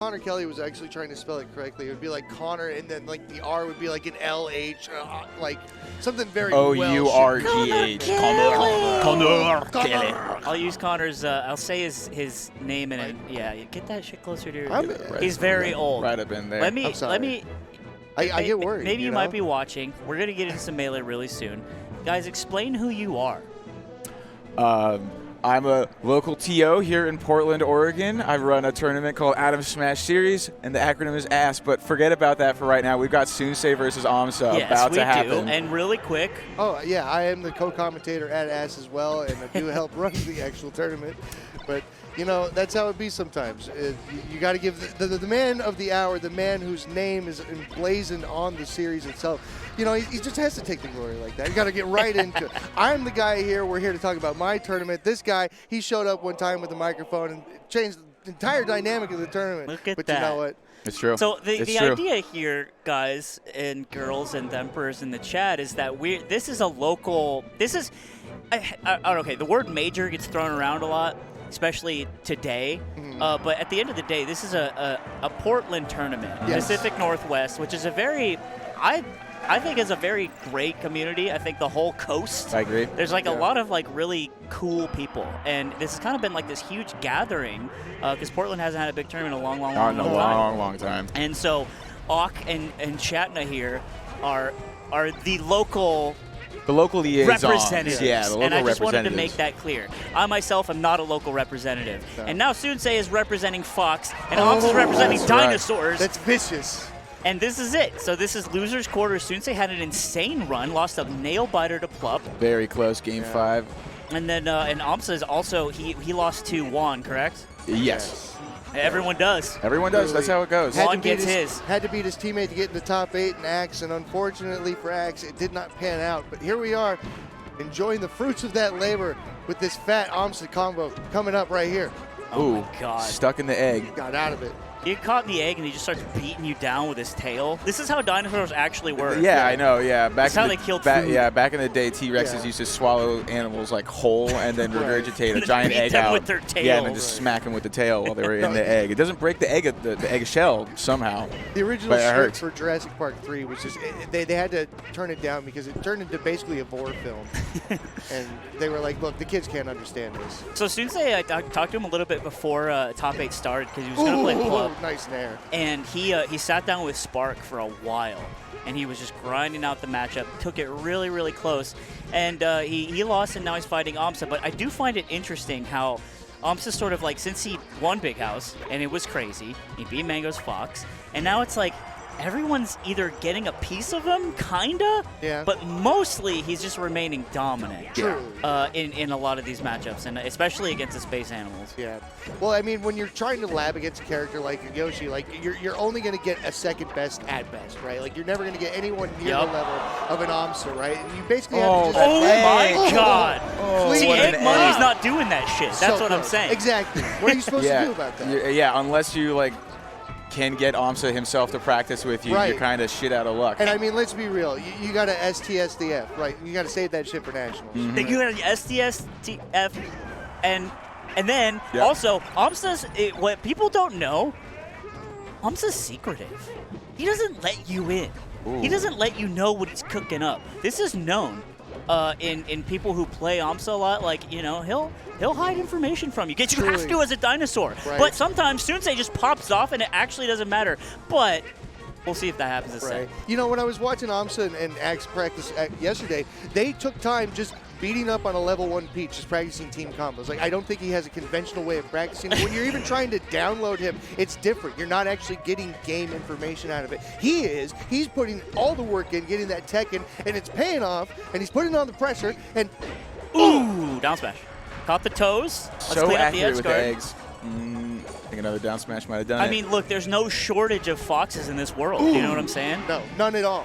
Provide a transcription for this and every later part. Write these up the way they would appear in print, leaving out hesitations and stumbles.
Connor Kelly was actually trying to spell it correctly. It would be like Connor, and then like the R would be like an LH, like something very Ourgh. Connor Kelly. I'll use Connor's. I'll say his name in it. Yeah, get that shit closer to your. Right. He's very old. Right up in there. Let me. I get worried. Maybe you know? might be watching. We're gonna get into some Melee really soon. Guys, explain who you are. I'm a local TO here in Portland, Oregon. I run a tournament called Atom Smash Series, and the acronym is ASS, but forget about that for right now. We've got Soonsay versus AMSA about to happen. Yes, we do. And really quick. Oh, yeah, I am the co-commentator at ASS as well, and I do help run the actual tournament. But, you know, that's how it be sometimes. You got to give the man of the hour, the man whose name is emblazoned on the series itself, you know, he just has to take the glory like that. You got to get right into it. I'm the guy here. We're here to talk about my tournament. This guy, he showed up one time with a microphone and changed the entire dynamic of the tournament. Look at but that. You know what? It's true. So the true. idea here, guys and girls and thempers in the chat, is that this is a local. This is okay. The word major gets thrown around a lot, especially today. But at the end of the day, this is a Portland tournament, Yes. Pacific Northwest, which is a very I think is a very great community. I think the whole coast. I agree. There's like a lot of like really cool people, and this has kind of been like this huge gathering because Portland hasn't had a big tournament in a long time. And so, Auk and Shatna here are the local liaisons. representatives. Yeah, the local and I just wanted to representatives. make that clear. I myself am not a local representative. No. And now Soonsay is representing Fox, and Ox is representing that's right. dinosaurs. That's vicious. And this is it. So this is loser's quarter. Soonsay had an insane run, lost a nail biter to Plup. Very close, game 5. And then and Amsa is also, he lost to Juan, correct? Yes. Everyone does. Everyone does. That's how it goes. Had Juan to beat gets his. Had to beat his teammate to get in the top 8 in Axe, and unfortunately for Axe, it did not pan out. But here we are, enjoying the fruits of that labor with this fat Amsa combo coming up right here. Oh Ooh, my God. stuck in the egg. Got out of it. He get caught in the egg and he just starts beating you down with his tail. This is how dinosaurs actually work. Yeah, I know. Yeah, That's how they killed food. Yeah, back in the day, T-Rexes Yeah. used to swallow animals like whole and then Right. regurgitate And a then giant beat egg them out. with their tail. Yeah, and then just smack them with the tail while they were in the egg. It doesn't break the egg shell somehow. The original But it script hurts. for Jurassic Park 3 was just, they had to turn it down because it turned into basically a vor film. And they were like, look, the kids can't understand this. So Soonsay, I talked to him a little bit before top 8 started because he was going to play Plup. Nice nair. And he sat down with Spark for a while, and he was just grinding out the matchup. Took it really, really close, and he lost, and now he's fighting Amsa. But I do find it interesting how Amsa sort of like, since he won Big House, and it was crazy, he beat Mango's Fox, and now it's like everyone's either getting a piece of him, kinda, Yeah. but mostly he's just remaining dominant. True. In a lot of these matchups, and especially against the space animals. Yeah. Well, I mean, when you're trying to lab against a character like Yoshi, like you're only going to get a second best at best, right? Like you're never going to get anyone near Yup. the level of an Amsa, right? You basically have to just. Oh my Oh. God! Oh, See, what an Egg Money's egg. not doing that shit. That's So what I'm close. saying. Exactly. What are you supposed to do about that? Yeah, unless you like can get Amsa himself to practice with you, Right. you're kind of shit out of luck. And I mean, let's be real. You got to STSDF, right? You got to save that shit for nationals. Then you had STSTF, and then Yep. also Amsa's. What people don't know, Amsa's secretive. He doesn't let you in. Ooh. He doesn't let you know what he's cooking up. This is known in people who play Amsa a lot. Like, you know, he'll hide information from you. You have Truly. to as a dinosaur. Right. But sometimes Soonsay just pops off and it actually doesn't matter. But we'll see if that happens this Right. time. You know, when I was watching Amsa and Axe practice yesterday, they took time just beating up on a level 1 Peach, just practicing team combos. Like, I don't think he has a conventional way of practicing. When you're even trying to download him, it's different. You're not actually getting game information out of it. He is. He's putting all the work in, getting that tech in, and it's paying off, and he's putting on the pressure, and Ooh, down smash. Caught the toes. Let's so clean up the accurate edge with guard. the eggs. I think another down smash might have done it. I mean, look, there's no shortage of foxes in this world. You know what I'm saying? no, none at all.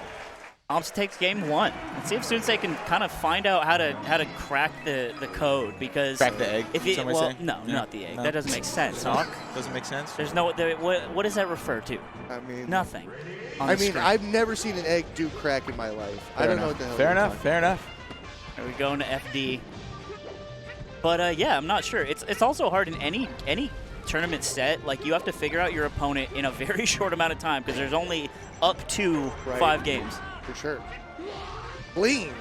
Amsa takes game 1. Let's see if Soonsay can kind of find out how to crack the code, because Crack the egg, If it, somebody well, say? no, Yeah. not the egg. No. That doesn't make sense. Hawk. Doesn't make sense. There's no. What does that refer to? I mean, Nothing. on I the mean, screen. I've never seen an egg do crack in my life. I don't know what the hell. Fair you're enough. talking Fair enough. Are we going to FD? But yeah, I'm not sure. It's also hard in any tournament set, like you have to figure out your opponent in a very short amount of time because there's only up to 5 games. For sure. Clean.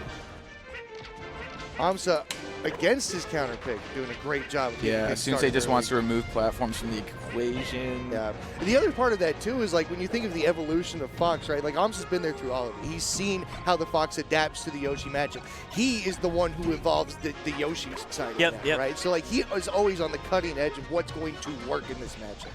Amsa against his counter pick, doing a great job. Yeah, Sensei just wants to remove platforms from the equation. Yeah. And the other part of that, too, is like when you think of the evolution of Fox, right? Like Amsa's been there through all of it. He's seen how the Fox adapts to the Yoshi matchup. He is the one who evolves the Yoshi side of that, right? So like he is always on the cutting edge of what's going to work in this matchup.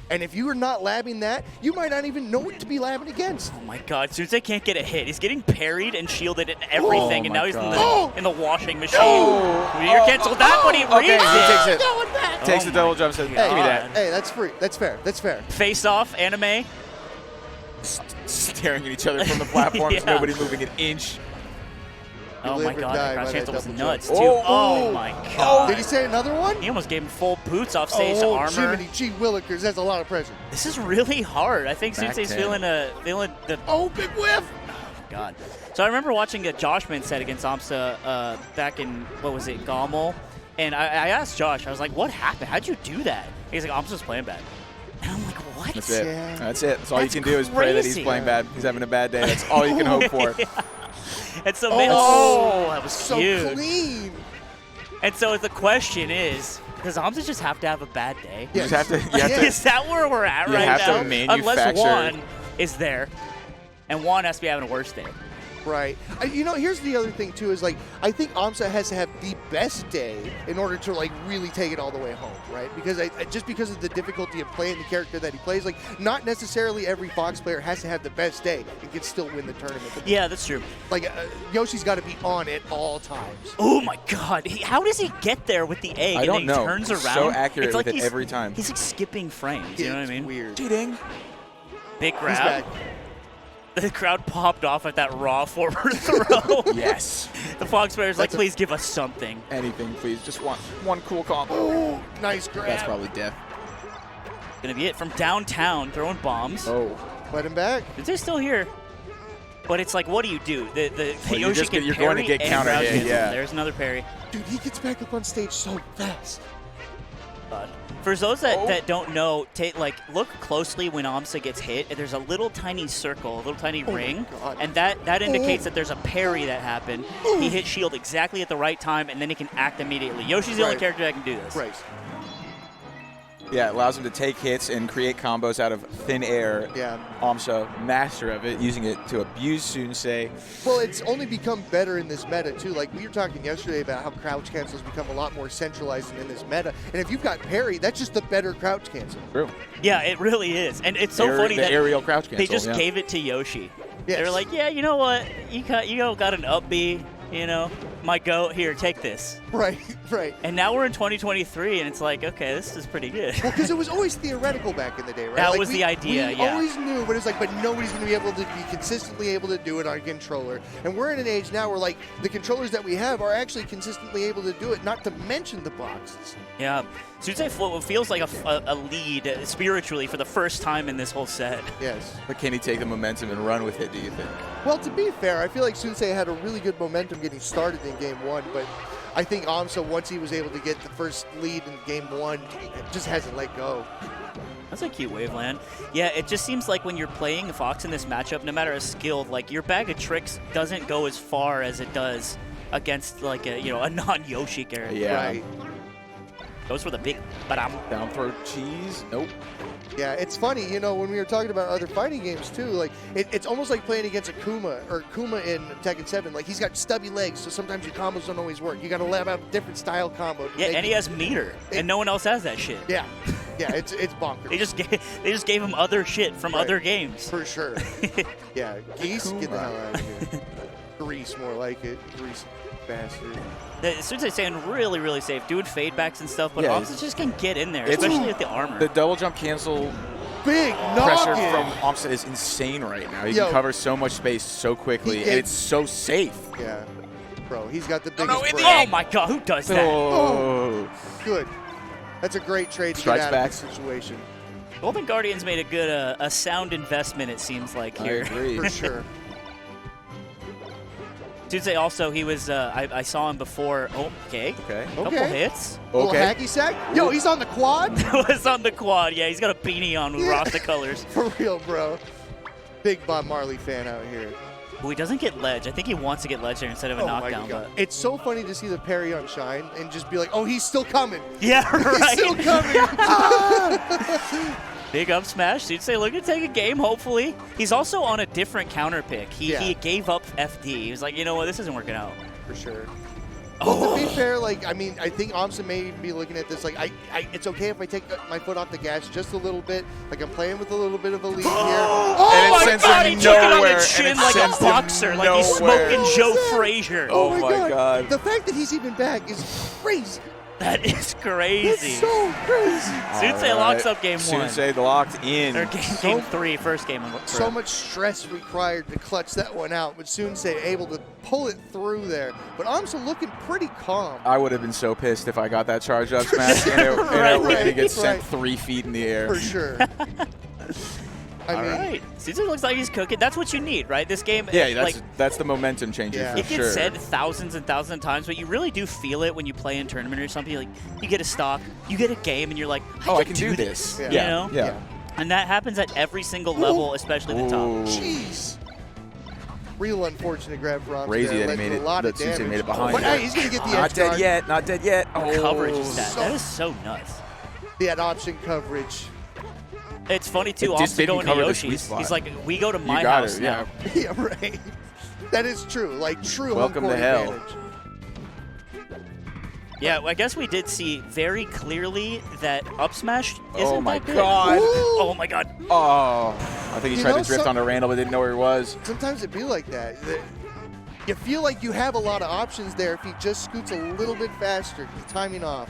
And if you are not labbing that, you might not even know what to be labbing against. Oh my God! Sensei can't get a hit. He's getting parried and shielded and everything, and now he's in the washing machine. You're canceled that, but he reads it. Takes the double jump. Says, give me that. Hey, that's free. That's fair. That's fair. Face off, anime. Staring at each other from the platforms. Nobody moving an inch. Oh my God, that crouch cancel was nuts, too. Oh my God. Did he say another one? He almost gave him full boots off stage armor. Jiminy G. Willikers, that's a lot of pressure. This is really hard. I think Sensei's feeling the... Oh, big whiff! Oh, God. So I remember watching a Joshman set against Amsa back in, what was it, Gommel? And I asked Josh, I was like, what happened? How'd you do that? He's like, Amsa's playing bad. And I'm like, what? That's it. Yeah. That's it. That's all you can do is pray that he's playing bad. He's having a bad day. That's all you can hope for. And so, that was so cute. Clean. And so the question is, does Amsa just have to have a bad day? You have to. Is that where we're at right now? You have to manufacture. Unless Juan is there, and Juan has to be having a worse day. Right. Here's the other thing, too, is, like, I think Amsa has to have the best day in order to, like, really take it all the way home, right? Because just because of the difficulty of playing the character that he plays, like, not necessarily every Fox player has to have the best day and can still win the tournament. Yeah, that's true. Like, Yoshi's got to be on at all times. Oh, my God. How does he get there with the egg? I don't know. He turns around. So accurate it's with like it every time. He's like skipping frames, you know what I mean? Weird. Cheating. Big grab. The crowd popped off at that raw forward throw. Yes. The Fox player's like, please give us something. Anything, please. Just one cool combo. Oh, nice grab. That's probably death. Gonna be it from downtown, throwing bombs. Oh. Let him back. They're still here. But it's like, what do you do? The Yoshi can you're parry going to get and counter crouch hit, cancel. yeah. There's another parry. Dude, he gets back up on stage so fast. For those that don't know, look closely when Amsa gets hit. There's a little tiny circle, a little tiny ring, and that indicates that there's a parry that happened. He hit shield exactly at the right time, and then he can act immediately. Yoshi's the only character that can do this. Right. Yeah, it allows him to take hits and create combos out of thin air. Yeah. Amsa, master of it, using it to abuse Sensei. Well, it's only become better in this meta, too. Like, we were talking yesterday about how crouch cancels become a lot more centralized in this meta. And if you've got parry, that's just the better crouch cancel. True. Yeah, it really is. And it's so funny that aerial crouch cancel, they just gave it to Yoshi. Yes. They're like, yeah, you know what? You got an up B, my goat. Here, take this. Right, right. And now we're in 2023, and it's like, okay, this is pretty good. Well, because it was always theoretical back in the day, right? That was the idea, we yeah. always knew, but it's like, but nobody's going to be able to be consistently able to do it on a controller. And we're in an age now where, like, the controllers that we have are actually consistently able to do it, not to mention the boxes. Yeah. Sensei feels like a lead spiritually for the first time in this whole set. Yes. But can he take the momentum and run with it, do you think? Well, to be fair, I feel like Sensei had a really good momentum getting started in Game 1, but I think Amsa, once he was able to get the first lead in Game 1, just hasn't let go. That's a cute Waveland. Yeah, it just seems like when you're playing Fox in this matchup, no matter how skilled, like your bag of tricks doesn't go as far as it does against like a non-Yoshi character. Yeah. Right. Goes for the big Down throw cheese. Nope. Yeah, it's funny, when we were talking about other fighting games too, like it's almost like playing against a Kuma in Tekken 7. Like he's got stubby legs, so sometimes your combos don't always work. You got to lab out a different style combo. Yeah, and he has meter, and no one else has that shit. Yeah, yeah, it's bonkers. They just gave him other shit from other games. For sure. Yeah, Geese, get the hell out of here. Grease, more like it. Grease bastard. Sensei's saying really, really safe, doing fade backs and stuff, but Yeah, Amsa just can get in there, especially with the armor. The double jump cancel big pressure knock-in. from Amsa is insane right now. He can cover so much space so quickly, and it's so safe. Yeah. Bro, he's got the biggest Oh my god, who does that? Oh. Good. That's a great trade to Strikes get out back. of this situation. Golden Guardians made a good, a sound investment, it seems like, here. I agree. For sure. Tuesday also, he was, I saw him before. Oh, okay. Okay. Couple hits. Little Okay. hacky sack. Yo, he's on the quad. Was on the quad. Yeah, he's got a beanie on with Rasta colors. For real, bro. Big Bob Marley fan out here. Who he doesn't get ledge. I think he wants to get ledge there instead of a Oh my knockdown. God. It's so funny to see the parry on Shine and just be like, oh, he's still coming. But yeah, He's right. still coming. Ah! Big up smash. You'd say, looking to take a game, hopefully. He's also on a different counter pick. He gave up FD. He was like, you know what, this isn't working out. For sure. Well, to be fair, like, I mean, I think Omsa may be looking at this like, it's okay if I take my foot off the gas just a little bit. Like, I'm playing with a little bit of a lead here. Oh it my sends God, him he took it on nowhere, the and chin it like a sends him boxer, like he's nowhere. smoking Joe Frazier. Oh my God. The fact that he's even back is crazy. That is crazy. It's so crazy. Sunsei locks up game one. Sunsei locked in. Or game three, first game. So much stress required to clutch that one out, but Sunsei able to pull it through there. But Omsa looking pretty calm. I would have been so pissed if I got that charge up smash and it gets sent 3 feet in the air. For sure. All right. Sunsei looks like he's cooking. That's what you need, right? This game, Yeah, that's the momentum changer Yeah. for it sure. gets said thousands and thousands of times, but you really do feel it when you play in tournament or something. Like, you get a stock, you get a game, and you're like, I can do this. Yeah. You know? Yeah. And that happens at every single level, especially the top. Ooh. Jeez. Real unfortunate grab for Omsa. Crazy there. that he Led made to it. a lot That of Sunsei damage. made it behind. But hey, he's going to get the Not edge dead guard. yet. Not dead yet. Oh. Coverage is that is so nuts. That option coverage. It's funny too. It just Also didn't going to cover the sweet Yoshi's. spot. He's like, we go to my got house it, now. yeah. Yeah, right. That is true. Like, true Welcome home to court hell. advantage. Yeah, I guess we did see very clearly that up smash isn't Oh my that good. God. Oh my God. Oh. I think he You tried know, to drift onto Randall but didn't know where he was. Sometimes it be like that. You feel like you have a lot of options there if he just scoots a little bit faster. The timing off.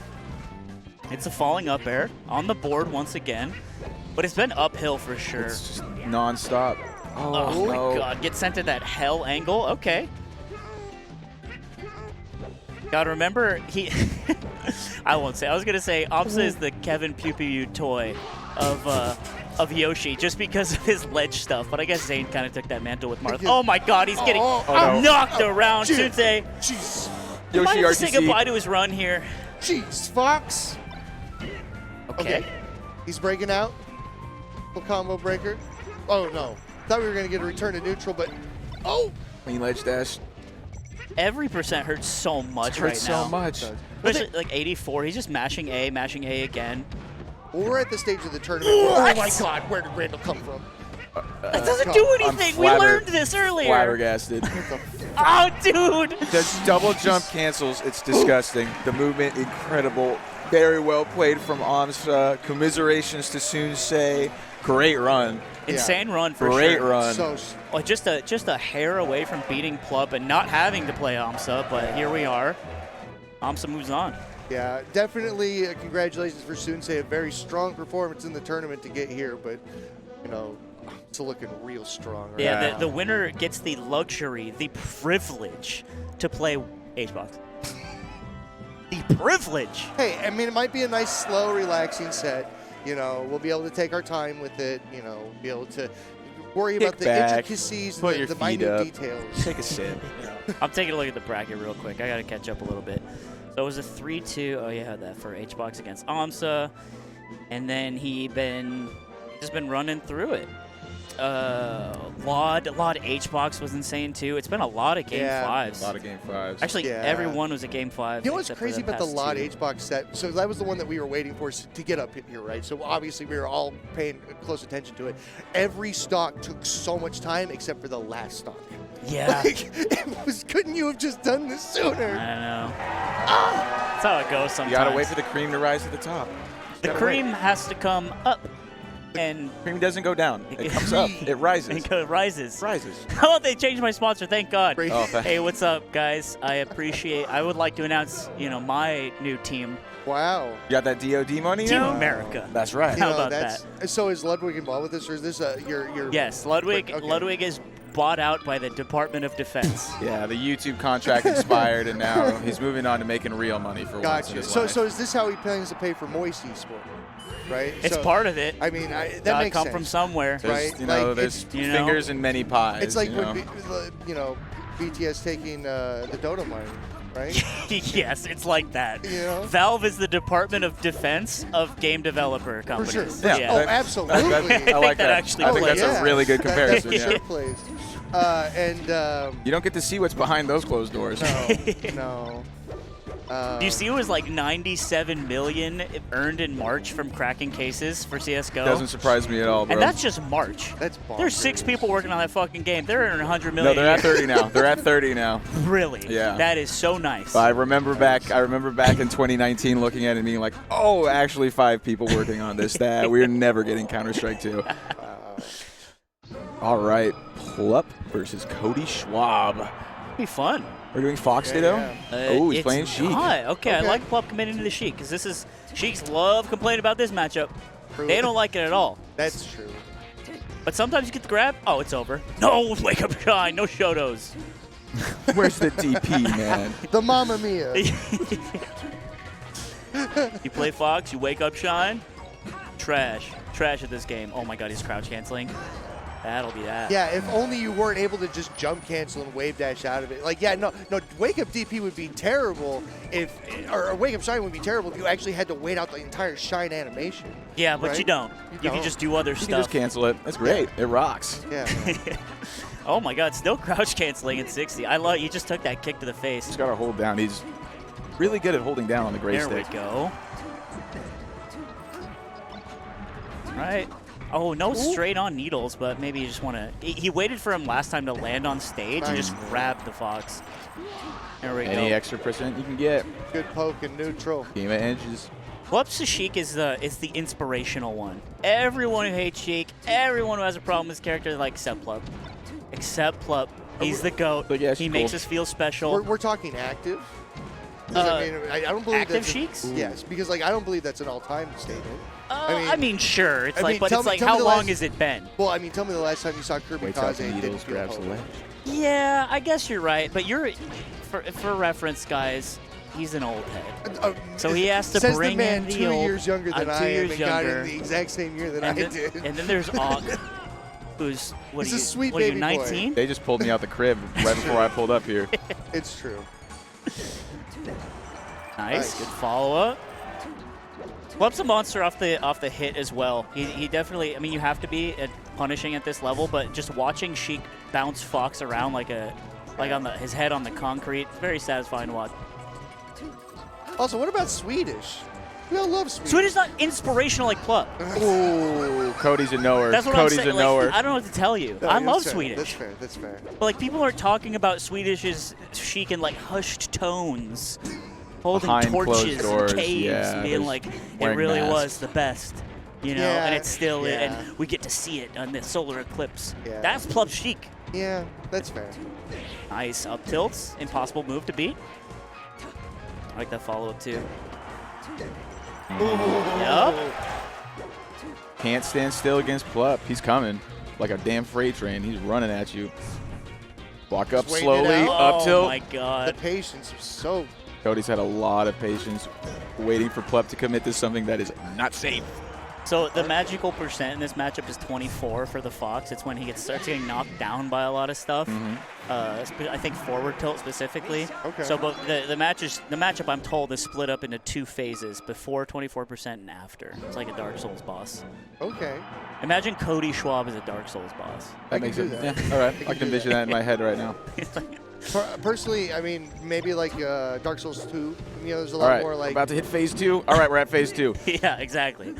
It's a falling up air on the board once again, but it's been uphill for sure. It's just nonstop. Oh no. my God, get sent to that hell angle. Okay. Gotta remember, I won't say. I was gonna say Omsa is the Kevin Pew Pew toy of Yoshi, just because of his ledge stuff. But I guess Zane kind of took that mantle with Marth. Oh my God, he's getting no. knocked around. Dude. Sunsei Jeez. might Yoshi have to say RTC. goodbye to his run here. Jeez, Fox. Okay. He's breaking out. Full combo breaker. Oh, no. Thought we were going to get a return to neutral, but... Oh! Clean ledge dash. Every percent hurts so much right Hurts now. so much. Especially like 84. He's just mashing A again. Well, we're at the stage of the tournament. Oh, my God. Where did Randall come from? That doesn't do I'm anything. We learned this earlier. Flabbergasted. Oh, dude. The double jump cancels. It's disgusting. The movement, incredible. Very well played from Omsa. Commiserations to Sunsei. Great run. Insane run for Great sure. run. So, Well, just a hair away from beating Plub and not having to play Omsa, but here we are. Omsa moves on. yeah, definitely congratulations for Sunsei. A very strong performance in the tournament to get here, but, you know, it's looking real strong right Yeah, now. the winner gets the luxury, the privilege to play HBox. The privilege. Hey, I mean, it might be a nice, slow, relaxing set. You know, we'll be able to take our time with it. You know, be able to worry about the back, intricacies, put the your feet minute up. details. Take a sip. I'm taking a look at the bracket real quick. I got to catch up a little bit. So it was a 3-2. Oh, yeah, that for HBox against Omsa. And then just been running through it. Lot HBox was insane too. It's been a lot of game Yeah. fives. A lot of game fives. Actually, Yeah. everyone was a game five. You know what's except for crazy about the past lot two. H-Box set? So that was the one that we were waiting for to get up here, right? So obviously we were all paying close attention to it. Every stock took so much time except for the last stock. Yeah. Like, couldn't you have just done this I sooner? don't know. That's how it goes sometimes. You gotta wait for the cream to rise to the top. the gotta cream has to come up and Cream doesn't go down. It comes up. It rises. it rises. Rises. How about they changed my sponsor? Thank God. Great. Oh, Hey, what's up, guys? I would like to announce, my new team, Wow. You got that DOD money Team now? America. That's right. How about So is Ludwig involved with this, or is this your? Yes, Ludwig. Okay. Ludwig is bought out by the Department of Defense. Yeah, the YouTube contract expired, and now he's moving on to making real money for once in Gotcha. his So life. so is this how he plans to pay for Moisty Sport? Right. It's So, part of it. I mean, that Gotta makes come sense. from somewhere. There's, right, you know, like, there's you know, fingers in many pies. It's like you know? when BTS taking the Dota mine, right? Yes, it's like that. You know? Valve is the Department of Defense of game developer For companies. sure. Yeah. Oh, That- absolutely. I like that that. actually I think plays. that's a really good comparison. That for Yeah. sure plays. And You don't get to see what's behind those closed doors. no. Do you see it was like 97 million earned in March from cracking cases for CS:GO? Doesn't surprise me at all, bro. And that's just March. That's There's 6 bonkers. people working on that fucking game. They're earning 100 no, million. they're a at year. 30 now. They're at 30 now. Really? Yeah. That is so nice. But I remember back in 2019 looking at it and being like, oh, actually 5 people working on this. That we're never getting Counter-Strike 2. All right, Plup versus Cody Schwab. Be fun. We're doing Fox Ditto? yeah. Oh, he's It's playing Sheik. not. Okay, I Okay. like Plup committing to the Sheik because this is Sheiks love complaining about this matchup. They don't like it at all. That's true. But sometimes you get the grab. Oh, it's over. No, wake up, shine. No Shotos. Where's the DP, man? The Mamma Mia. You play Fox, you wake up, shine. Trash. Trash at this game. Oh my God, he's crouch canceling. That'll be that. Yeah, if only you weren't able to just jump cancel and wave dash out of it. Like, yeah, no, wake up DP would be terrible or wake up shine would be terrible if you actually had to wait out the entire shine animation. Yeah, but Right? you don't. You You can don't. just do other You can stuff. just cancel it. That's great. It rocks. Yeah. Oh my God, still crouch canceling at 60. I love. You just took that kick to the face. Just got to hold down. He's really good at holding down on the gray There we stick. go. Right. Oh, no straight on needles, but maybe you just want to. He waited for him last time to land on stage and just grabbed the Fox. There we Any go. extra percent you can get. Good poke and neutral. Game of edges. Plup Sheik is the inspirational one. Everyone who hates Sheik, everyone who has a problem with his character, like except Plup. Except Plup. He's the GOAT. But yeah, he she's makes cool. us feel special. We're talking active. 'Cause, I don't believe active that's Sheiks? Yes, because like I don't believe that's an all-time statement. I mean, sure. It's I like, mean, but tell it's me- like, tell me how the long last- has it been? Well, I mean, tell me the last time you saw Kirby Waits out Kaze the and didn't needles, feel grabs the hope. ledge. Yeah, I guess you're right. But you're, for reference, guys, he's an old head. So he has to Says bring the man in the 2 old. years younger than I'm I 2 am years and got younger. in the exact same year that and, I then, did. and then there's Auk, who's what He's are a you? sweet what are you, baby boy. 19? They just pulled me out the crib right before I pulled up here. It's true. Nice, Nice. good follow up. Plup's a monster off the hit as well. He definitely. I mean, you have to be punishing at this level, but just watching Sheik bounce Fox around like on his head on the concrete, it's very satisfying to watch. Also, what about Swedish? We all love Swedish. Swedish is not inspirational like Plup. Ooh, Cody's a knower. That's what Cody's I'm saying. a knower. Like, I don't know what to tell you. No, I that's love fair. Swedish. That's fair. That's fair. But like people are talking about Swedish's Sheik in like hushed tones, holding Behind closed torches doors, in caves, yeah, being there's like, it wearing really masks. was the best. You know, Yeah, and it's still, yeah. and we get to see it on the solar eclipse. Yeah. That's Plup Sheik. Yeah, that's fair. Nice up tilts, impossible move to beat. I like that follow up too. Yup. Can't stand still against Plup. He's coming like a damn freight train. He's running at you. Walk up Just waiting it slowly, out. up tilt. Oh my The God. patience was so. Cody's had a lot of patience waiting for Plup to commit to something that is not safe. So the magical percent in this matchup is 24 for the Fox. It's when he starts getting knocked down by a lot of stuff. I think forward tilt specifically. Okay. So, but the matchup I'm told is split up into 2 phases: before 24% and after. It's like a Dark Souls boss. Okay. Imagine Cody Schwab as a Dark Souls boss. That I makes can it. do that. Yeah, all right. I I can can do envision that in my head right now. Personally, I mean, maybe like Dark Souls 2. You know, there's a All lot right, more like. about to hit phase 2. All right, we're at phase 2. Yeah, exactly.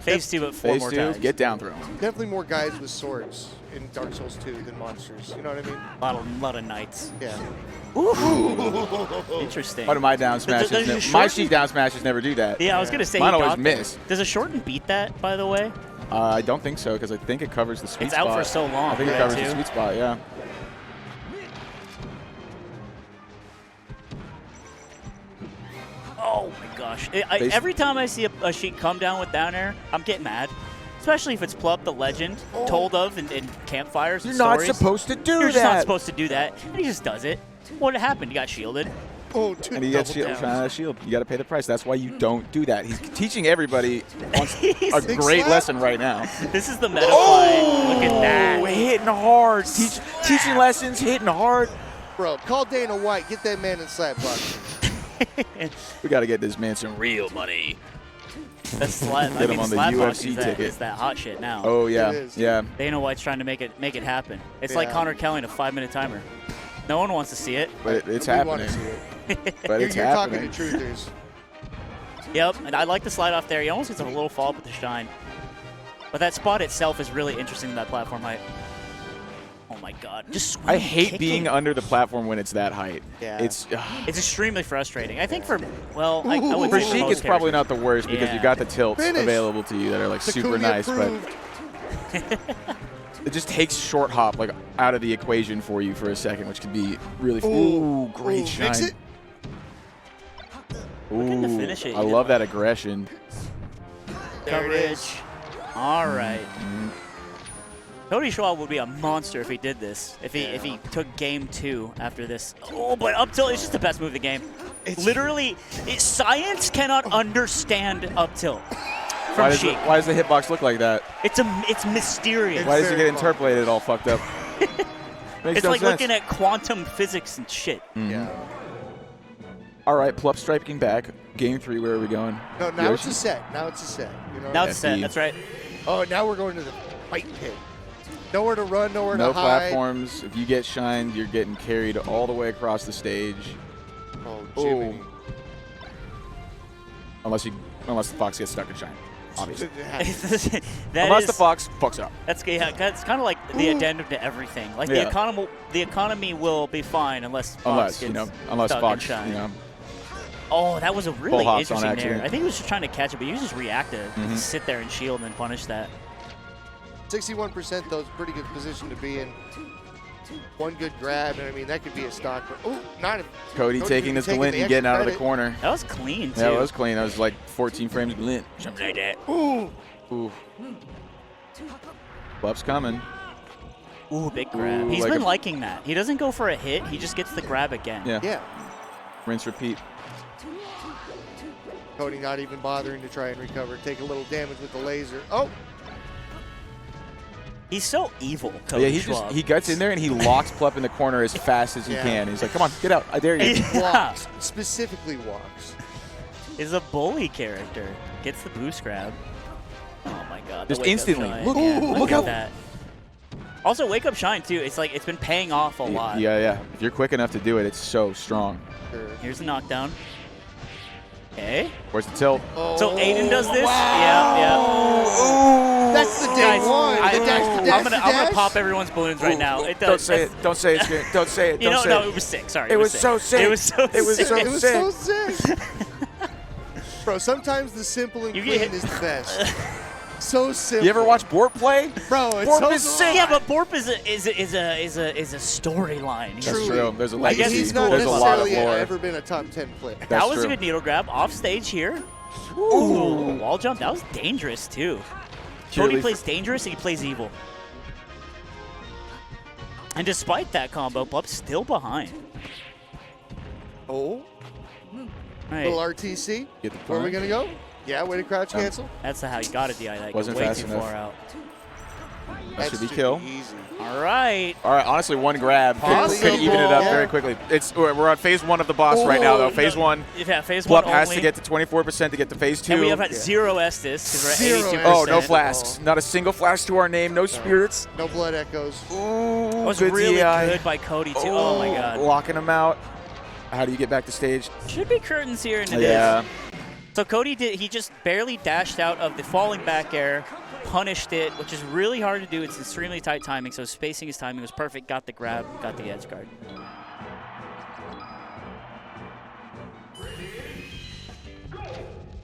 Phase 2, but 4 Phase more 2, times. get down throw. Definitely more guys with swords in Dark Souls 2 than monsters. You know what I mean? a lot of knights. Yeah. Interesting. Why do my down smashes? does never, your my short- Sheik down smashes never do that. Yeah, I was gonna say Mine he always got there. miss. Does a shorten beat that, by the way? I don't think so because I think it covers the sweet It's spot. out for so long, I think it right, covers too? the sweet spot. Yeah. Oh my gosh. They- Every time I see a Sheik come down with down air, I'm getting mad. Especially if it's Plup, the legend, told of in campfires and You're not stories. supposed to do You're that. just not supposed to do that. And he just does it. What happened? He got shielded. Oh, dude. And he gets double shield, down. trying to shield. You got to pay the price. That's why you don't do that. He's teaching everybody a Big great slap. lesson right now. This is the meta fight. Look at that. Hitting hard. Teaching lessons, hitting hard. Bro, call Dana White. Get that man in slap boxing. We got to get this man some real money. That's slap. Get him on the UFC ticket. Is that hot shit now? Oh, yeah. It is. Yeah. Dana White's trying to make it happen. It's like Yeah. Connor Kelly in a 5-minute timer. No one wants to see it. But it's We want happening. to see it. But You're, it's you're talking happening. to truthers. Yep, and I like the slide off there. He almost gets a little fall up with the shine. But that spot itself is really interesting in that platform height. Oh my god. Just I hate kicking. being under the platform when it's that height. Yeah. It's It's extremely frustrating. I think for, well, I would for say Sheik, most it's probably characters. not the worst because Yeah. you got the tilts Finish. available to you that are like super Takumi nice, approved. but it just takes short hop like out of the equation for you for a second, which can be really. Ooh, great Ooh, shine. Mix it. Looking to Ooh, finish it, I you love know. that aggression. There it Coverage. is. All right. Cody Schwab would be a monster if he did this. If he took game 2 after this. Oh, but up tilt is just the best move of the game. Literally, science cannot understand up tilt from Sheik. Why does the hitbox look like that? It's mysterious. Why does it very get fun. interpolated all fucked up? Makes It's no like sense. looking at quantum physics and shit. Yeah. All right, Plup striking back. Game 3, where are we going? No, now it's Yoshi? a set. Now it's a set. You know? Now it's set. FD. That's right. Oh, now we're going to the fight pit. Nowhere to run, nowhere No to hide. platforms. If you get shined, you're getting carried all the way across the stage. Oh, Jiminy. Unless the fox gets stuck in shine, obviously. That Unless is- the fox fucks up. That's it's kind of like the addendum to everything. Like Yeah. the economy will be fine unless Fox gets Unless stuck fox, in shine. you know. Oh, that was a really hops on interesting accident. nair. I think he was just trying to catch it, but he was just reactive. Mhm. Sit there and shield and then punish that. 61% though is a pretty good position to be in. One good grab, and I mean that could be a stock. Oh, not a, Cody Cody's taking gonna this be taking glint the and getting extra out of the credit. corner. That was clean too. Yeah, it was clean. That was like 14 frames glint. Something like that. Ooh, Ooh. Plup's coming. Ooh, big grab. Ooh, He's like been a- liking that. He doesn't go for a hit. He just gets the grab again. Yeah. yeah. Rinse, repeat. Cody not even bothering to try and recover. Take a little damage with the laser. Oh, He's so evil, Cody Yeah, Schwab. he gets in there and he locks Plup in the corner as fast as he Yeah. can. He's like, come on, get out. I dare you. Yeah. walks. Specifically walks. Is a bully character. Gets the boost grab. Oh my god. the Just wake up instantly. shine. Look- Yeah, look at out. that. Also, wake up shine too. It's like it's been paying off a lot. Yeah. If you're quick enough to do it, it's so strong. Sure. Here's the knockdown. Okay. Where's the tilt? Oh, So Aiden does this. wow. Yeah. That's the day Guys, one. I, The dash, the dash, I'm the gonna dash. pop everyone's balloons right now. It Don't does. say it. Don't say it. Skip. Don't say it. You Don't know, say no, it. it was sick. Sorry. It was so sick. It was so It was sick. so It was so sick. Bro, sometimes the simple and You clean get- is the best. So simple. You ever watch Borp play? Bro, it's Borp so is sick. Yeah, but Borp is a storyline. That's Truly. true. There's a I guess legacy. He's not There's a lot of necessarily lore. ever been a top 10 player. That That's was true. a good needle grab off stage here. Ooh, wall jump. That was dangerous too. Cody Purely plays dangerous and he plays evil. And despite that combo, Plup's still behind. Oh, Right. little RTC. Get the Where are we point. going to go? Yeah, way to crouch cancel. That's how you got to DI that. Wasn't way fast too enough. far out. That should be should kill. easy. All right. All right, honestly, one grab could Possible. even it up Yeah. very quickly. We're on phase 1 of the boss right now, though. Phase 1, Yeah, phase one Plup has only. to get to 24% to get to phase 2. And we have had zero Estus because we're at Zero 82%. Oh, no percent. flasks. Not a single flask to our name. No spirits. No blood echoes. Ooh, That was good really DI. good by Cody too. Oh my god. Locking him out. How do you get back to stage? Should be curtains here and it is. Yeah. So Cody he just barely dashed out of the falling back air, punished it, which is really hard to do. It's extremely tight timing, so spacing his timing was perfect. Got the grab, got the edge guard.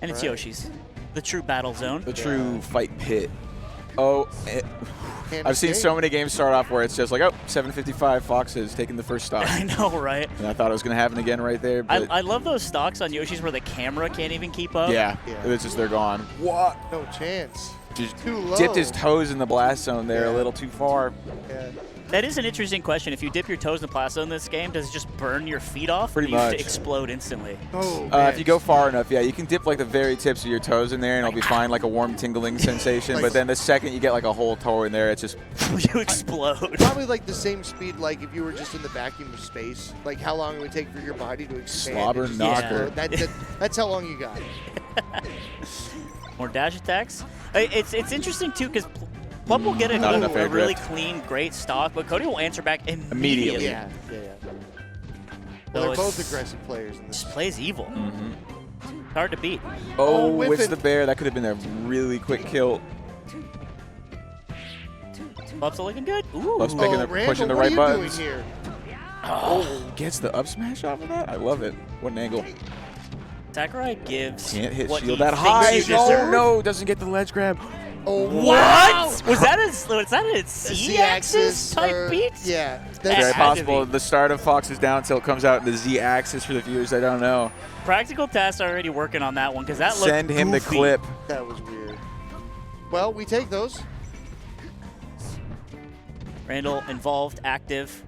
And it's Yoshi's, the true battle zone. The true fight pit. Oh, Can't I've seen escape. so many games start off where it's just like, oh, 755 Fox has taken the first stock. I know, right? And I thought it was going to happen again right there. But I love those stocks on Yoshi's where the camera can't even keep up. yeah, Yeah. it's just they're gone. What? No chance. Just Too low. dipped his toes in the blast zone there a Yeah. little too far. Yeah. That is an interesting question. If you dip your toes in the plaza in this game, does it just burn your feet off? Pretty or do you have much. to explode instantly? Oh, man. If you go far enough, yeah, you can dip like the very tips of your toes in there, and it'll be fine, like a warm tingling sensation. Like- but then the second you get like a whole toe in there, it's just You explode. Probably like the same speed, like if you were just in the vacuum of space. Like how long it would take for your body to expand. Slobber and just knocker. explode. That's how long you got. More dash attacks. It's interesting too because Plum will get Not enough a air really drift. clean, great stock, but Cody will answer back Immediately. immediately. Yeah. So Well, they're both it's- aggressive players in this. Just plays evil. Mm-hmm. Hard to beat. oh, whiff whiffs it. the bear. That could have been a really quick kill. Plups are looking good. Ooh. Plups picking Oh, the- Randall, pushing the what right are you buttons. doing here? Oh, gets the up smash off of that. I love it. What an angle. Sakurai gives Can't hit what shield he that thinks high. you Oh deserve. no, doesn't get the ledge grab. Oh, What? wow. Was that a Z-axis type or- beat? Yeah. That Very had to possible. be. The start of Fox's down tilt comes out in the Z axis for the viewers. I don't know. Practical Task already working on that one because that looked Send him the goofy. clip. That was weird. Well, we take those. Randall involved, active.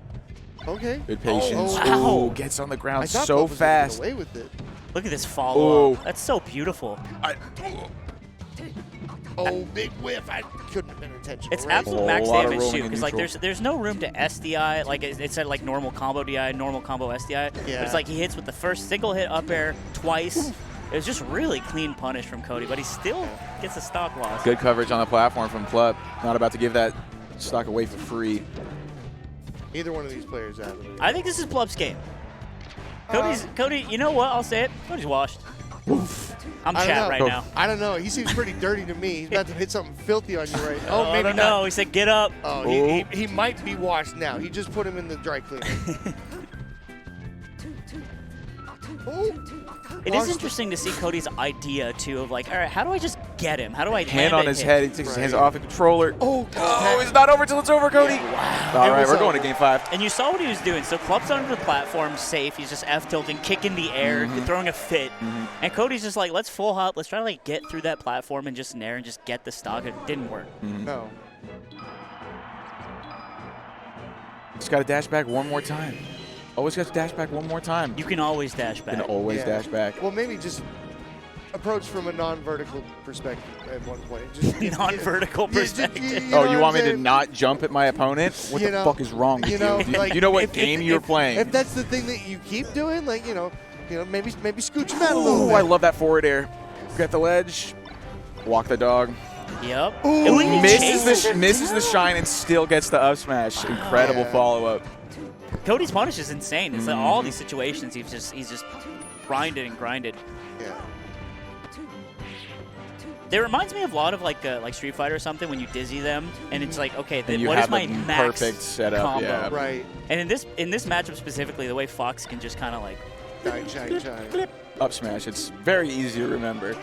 Okay. Good patience. wow. Ooh, gets on the I ground thought so Puff was gonna get fast. away with it. Look at this follow-up. Ooh. That's so beautiful. Oh, big whiff. I couldn't have been intentional. It's right? absolute A max lot of damage rolling too, in because like neutral. there's no room to SDI. Like it said like normal combo DI, normal combo SDI. But Yeah. it's like he hits with the first single hit up air twice. It was just really clean punish from Cody, but he still gets a stock loss. Good coverage on the platform from Plup. Not about to give that stock away for free. Either one of these players out of it. I think this is Plup's game. Cody, you know what? I'll say it. Cody's washed. I'm I don't chat know. right now. I don't know. He seems pretty dirty to me. He's about to hit something filthy on you right now. Oh, I maybe don't not. know. He said, "Get up." Oh, he might be washed now. He just put him in the dry cleaner. Oh, It is interesting to see Cody's idea too of like, all right, how do I just get him? How do I Hand land on a his hit? head. He takes his hands Right. off the controller. Oh, It's not over till it's over, Cody. All It right, was we're going over. to game 5. And you saw what he was doing. So Club's under the platform, safe. He's just F-tilting, kicking the air, throwing a fit. And Cody's just like, let's full hop. Let's try to like get through that platform and just nair and just get the stock. It didn't work. no. Just got to dash back one more time. Always got to dash back one more time. You can always dash back. can always Yeah. dash back. Well, maybe just approach from a non-vertical perspective at one point. Just Non-vertical perspective. Oh, you want me to not? not jump at my opponent? What You the know, fuck is wrong with you? like, You know what if- game if- you're if- playing? If that's the thing that you keep doing, like maybe scooch him out a little Ooh, bit. I love that forward air. Get the ledge. Walk the dog. Yep. Ooh, And when he Misses chases- misses the shine and still gets the up smash. Incredible Yeah. follow up. Cody's punish is insane. It's like all these situations he's just grinded and grinded. Yeah. It reminds me of a lot of like Street Fighter or something when you dizzy them and it's like, okay, And then you what is have my the max perfect setup, combo? yeah. Right. And in this matchup specifically, the way Fox can just kind of like Shine. Up smash. It's very easy to remember.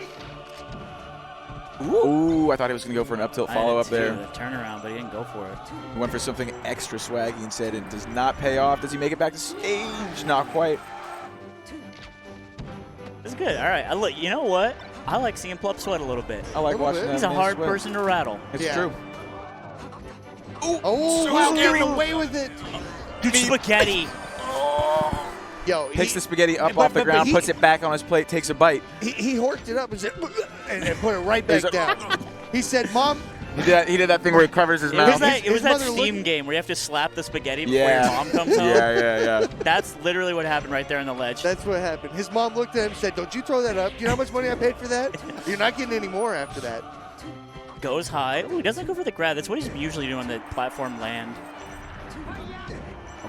Ooh, I thought he was going to go for an up tilt I follow did up too, there. the turnaround, but he didn't go for it. He went for something extra swaggy instead and does not pay off. Does he make it back to stage? Not quite. It's good. All right. Look, you know what? I like seeing Plup sweat a little bit. I like Little watching bit. that. He's a man hard sweat. person to rattle. It's Yeah. true. Oh, So wow, scary. getting away with it. Dude, spaghetti. Yo, Takes the spaghetti up but- off the but ground, he- puts it back on his plate, takes a bite. he horked it up and said, and put it right back He's a- down. He said, "Mom, He did that thing where he covers his It mouth. was that, his that mother Steam looked- game where you have to slap the spaghetti before Yeah. your mom comes home. Yeah. That's literally what happened right there on the ledge. that's what happened." His mom looked at him and said, "Don't you throw that up. Do you know how much money I paid for that? You're not getting any more after that." Goes high. Ooh, he doesn't go for the grab. That's what he's usually doing on the platform land.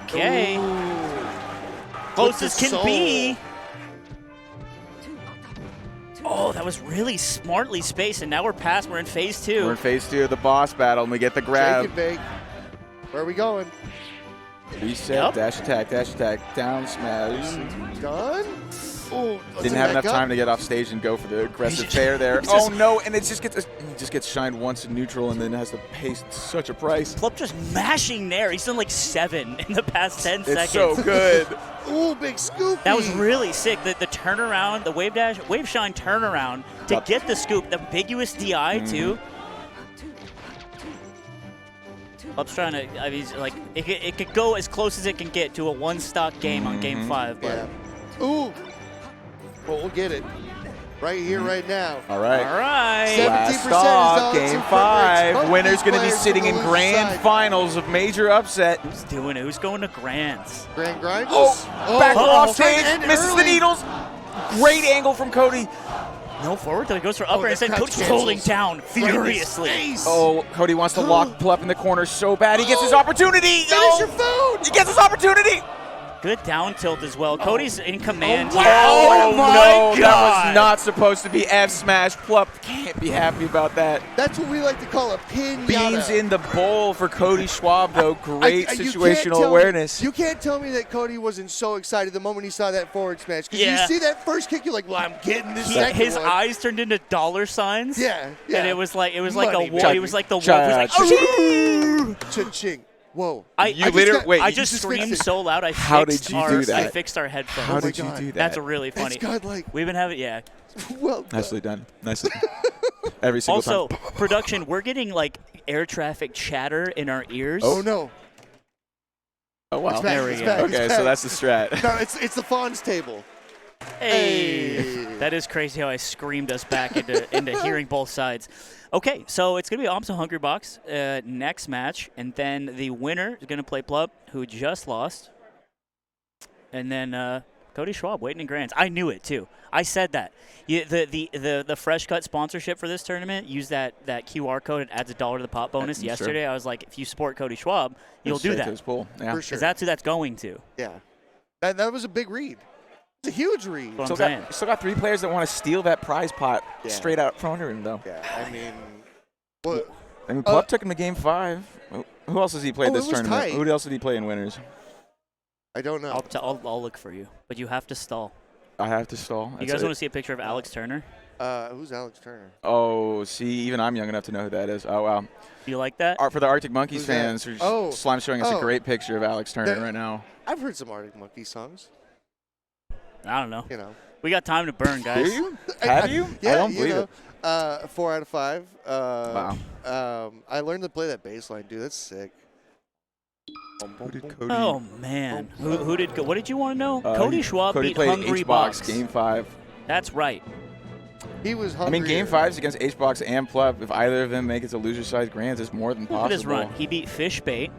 Okay. Close With as the can soul. be. Oh, that was really smartly spaced, and now we're past. We're in phase 2. We're in phase 2 of the boss battle, and we get the Shake grab. and bake. Where are we going? Reset, Yep. dash attack, down smash. Done? Oh, Didn't have enough time to get off stage and go for the aggressive fair there. He's Oh just- no, and it just gets shined once in neutral and then has to pay such a price. Plup just mashing there. He's done like 7 in the past 10 It's seconds. so good. Ooh, big scoop. That was really sick. The turnaround, the wave shine turnaround to Yep. get the scoop, the ambiguous DI too. Club's trying to. I mean, like it could go as close as it can get to a one-stock game on Game 5. But Yeah. Ooh. Well, we'll get it. Right here, right now. All right. all right. 70% Last is stock, all Game it's 5. covered. Winner's going to be Players sitting on in the grand side. finals of major upset. Who's doing it? Who's going to Grands? Grand Grind. Back off stage, and misses the early. needles. Great angle from Cody. No forward till he goes for upper, the and instead crouch Cody's holding cancels. down Right in his furiously. face. Oh, Cody wants to lock Plup in the corner so bad. He gets his opportunity. Finish your food. He gets his opportunity. Good down tilt as well. Cody's in command. Oh, my no, God. that was not supposed to be F smash. Plup can't be happy about that. That's what we like to call a pinata. Beans in the bowl for Cody Schwab, though. Great You can't situational tell me- awareness. You can't tell me that Cody wasn't so excited the moment he saw that forward smash. Because Yeah. you see that first kick, you're like, well, I'm getting this second His one. eyes turned into dollar signs. Yeah, yeah. And it was like Money, a wolf. baby. He was like the wolf. He was like, Cha-ching. Whoa. You literally- wait, I you just just screamed fixed it. so loud. I How fixed did you our, do that? I fixed our headphones. How my did you God. do that? That's really funny. That's godlike. We've been having Well done. Nicely done. Nicely done. Every single Also, time. production, we're getting like air traffic chatter in our ears. Oh, no. Oh, wow. It's back, There we it's go. back, it's Okay, back. so that's the strat. No, it's the Fawn's table. Hey. Hey. That is crazy how I screamed us back into hearing both sides. Okay, so it's going to be AMSA Hungry Box next match, and then the winner is going to play Plup, who just lost. And then Cody Schwab waiting in Grands. I knew it, too. I said that. The Fresh Cut sponsorship for this tournament, use that QR code. It adds $1 to the pot bonus. Sure. Yesterday, I was like, if you support Cody Schwab, you'll do Straight to that. his pool. Yeah. For sure. Because that's who that's going to. Yeah. That was a big read. It's a huge read. That's what Still I'm saying. still got 3 players that want to steal that prize pot Yeah. straight out from under him, though. Yeah, I mean, what? I mean, Plup took him to Game 5. Who else has he played Oh, this it was tournament? tight. Who else did he play in winners? I don't know. I'll look for you, but you have to stall. I have to stall. You guys want to see a picture of Alex Turner? Who's Alex Turner? Oh, see, even I'm young enough to know who that is. Oh, wow. Do you like that? For the Arctic Monkeys Who's that? fans, Oh. Slime's showing us a Oh. great picture of Alex Turner That- right now. I've heard some Arctic Monkey songs. I don't know. You know. We got time to burn, Do guys. you? Have you? Yeah, I don't you believe know, it. 4 out of 5. Wow. I learned to play that bass line, dude. That's sick. Who did Cody? Oh man, who did? What did you want to know? Uh, Cody Schwab Cody beat played Hungry H-Box Box. Game 5. That's right. He was I hungry. mean, Game 5s against H-Box and Plup. If either of them make it to loser-side grands, it's more than Look possible. at his run. He beat Fishbait,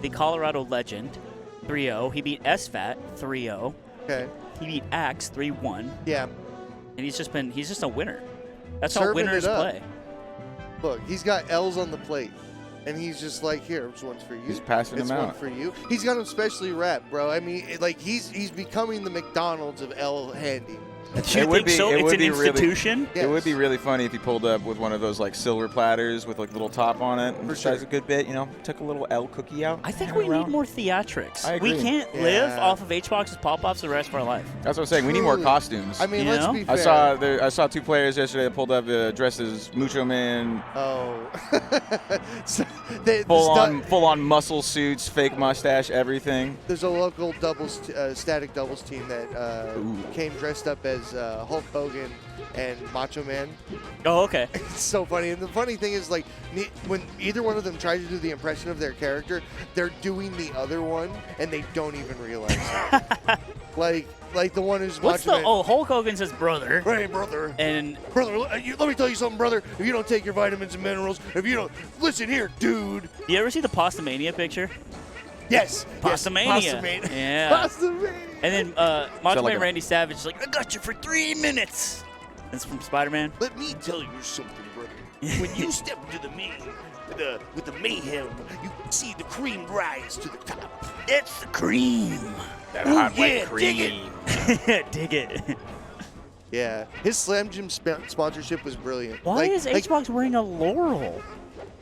the Colorado legend, 3-0. He beat SFAT 3-0. Okay. He beat Axe 3-1, Yeah. and he's just a winner. That's how Serving winners it up. play. Look, he's got L's on the plate. And he's just like, here, this one's for you. He's passing it's them one out. for you. He's got him specially wrapped, bro. I mean, he's becoming the McDonald's of L handy. Do you It would think be- so? it It's would an be really- institution. Yes. It would be really funny if he pulled up with one of those like silver platters with like a little top on it and For just has sure. a good bit, took a little L cookie out. I think ran we need around. more theatrics. I We agree. can't live Yeah. off of H-Box's pop-ups the rest of our life. That's what I'm saying. We need more Truly. costumes. I mean, You let's know? be fair. I saw 2 players yesterday that pulled up dressed as Mucho Man, Oh. So, full on muscle suits, fake mustache, everything. there's a local static doubles team that Ooh. came dressed up as Hulk Hogan and Macho Man. Oh, okay. It's so funny. And the funny thing is, like, when either one of them tries to do the impression of their character, they're doing the other one, and they don't even realize it. like the one who's What's Macho the? Man. Oh, Hulk Hogan says brother, Hey, brother. and Brother, let me tell you something, brother. If you don't take your vitamins and minerals, if you don't, listen here, dude. you ever see the Pastamania picture? Yes. Pastamania. Yes, Pastamania. Yeah. Pastamania. And then Macho like Man a- Randy Savage is like, I got you for 3 minutes. That's from Spider-Man. Let me tell you something, brother. When you step into with the mayhem, you see the cream rise to the top. It's the cream. That Ooh, hot yeah, white dig cream. it. Dig it. Yeah, his Slam Jim sponsorship was brilliant. Why is Xbox wearing a laurel?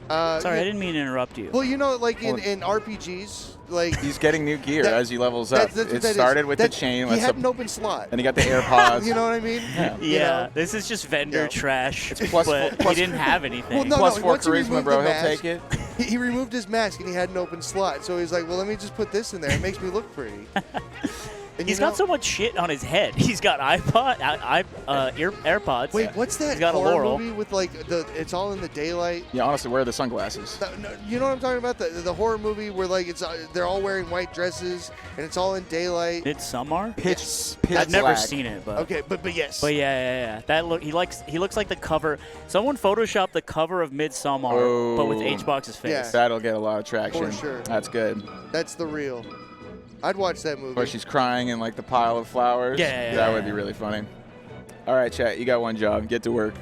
Sorry, I didn't mean to interrupt you. Well, like in RPGs, like He's getting new gear That- as he levels up. that's what It that is. started with the That- chain. He had an open slot. and he got the AirPods. You know what I mean? Yeah. You Yeah, know? this is just vendor Yeah. trash. It's plus- but plus- he didn't have anything. Well, no, Plus no, 4 once he charisma, removed bro. the He'll mask- take it. He removed his mask and he had an open slot, so he's like, "Well, let me just put this in there. It makes me look pretty." And He's got so much shit on his head. He's got AirPods. Wait, what's that He's got a horror Laurel. movie with like it's all in the daylight? Yeah, honestly, wear the sunglasses. No, you know what I'm talking about? The horror movie where like they're all wearing white dresses and it's all in daylight. Midsommar? Pitch I've never black. seen it, but Okay, but yes. But yeah. That he looks like the cover. Someone photoshopped the cover of Midsommar, but with Oh. H-Box's face. Yeah. That'll get a lot of traction. For sure. That's good. That's the real. I'd watch that movie. Where she's crying in like the pile of flowers. Yeah. That would be really funny. All right, chat. You got one job. Get to work.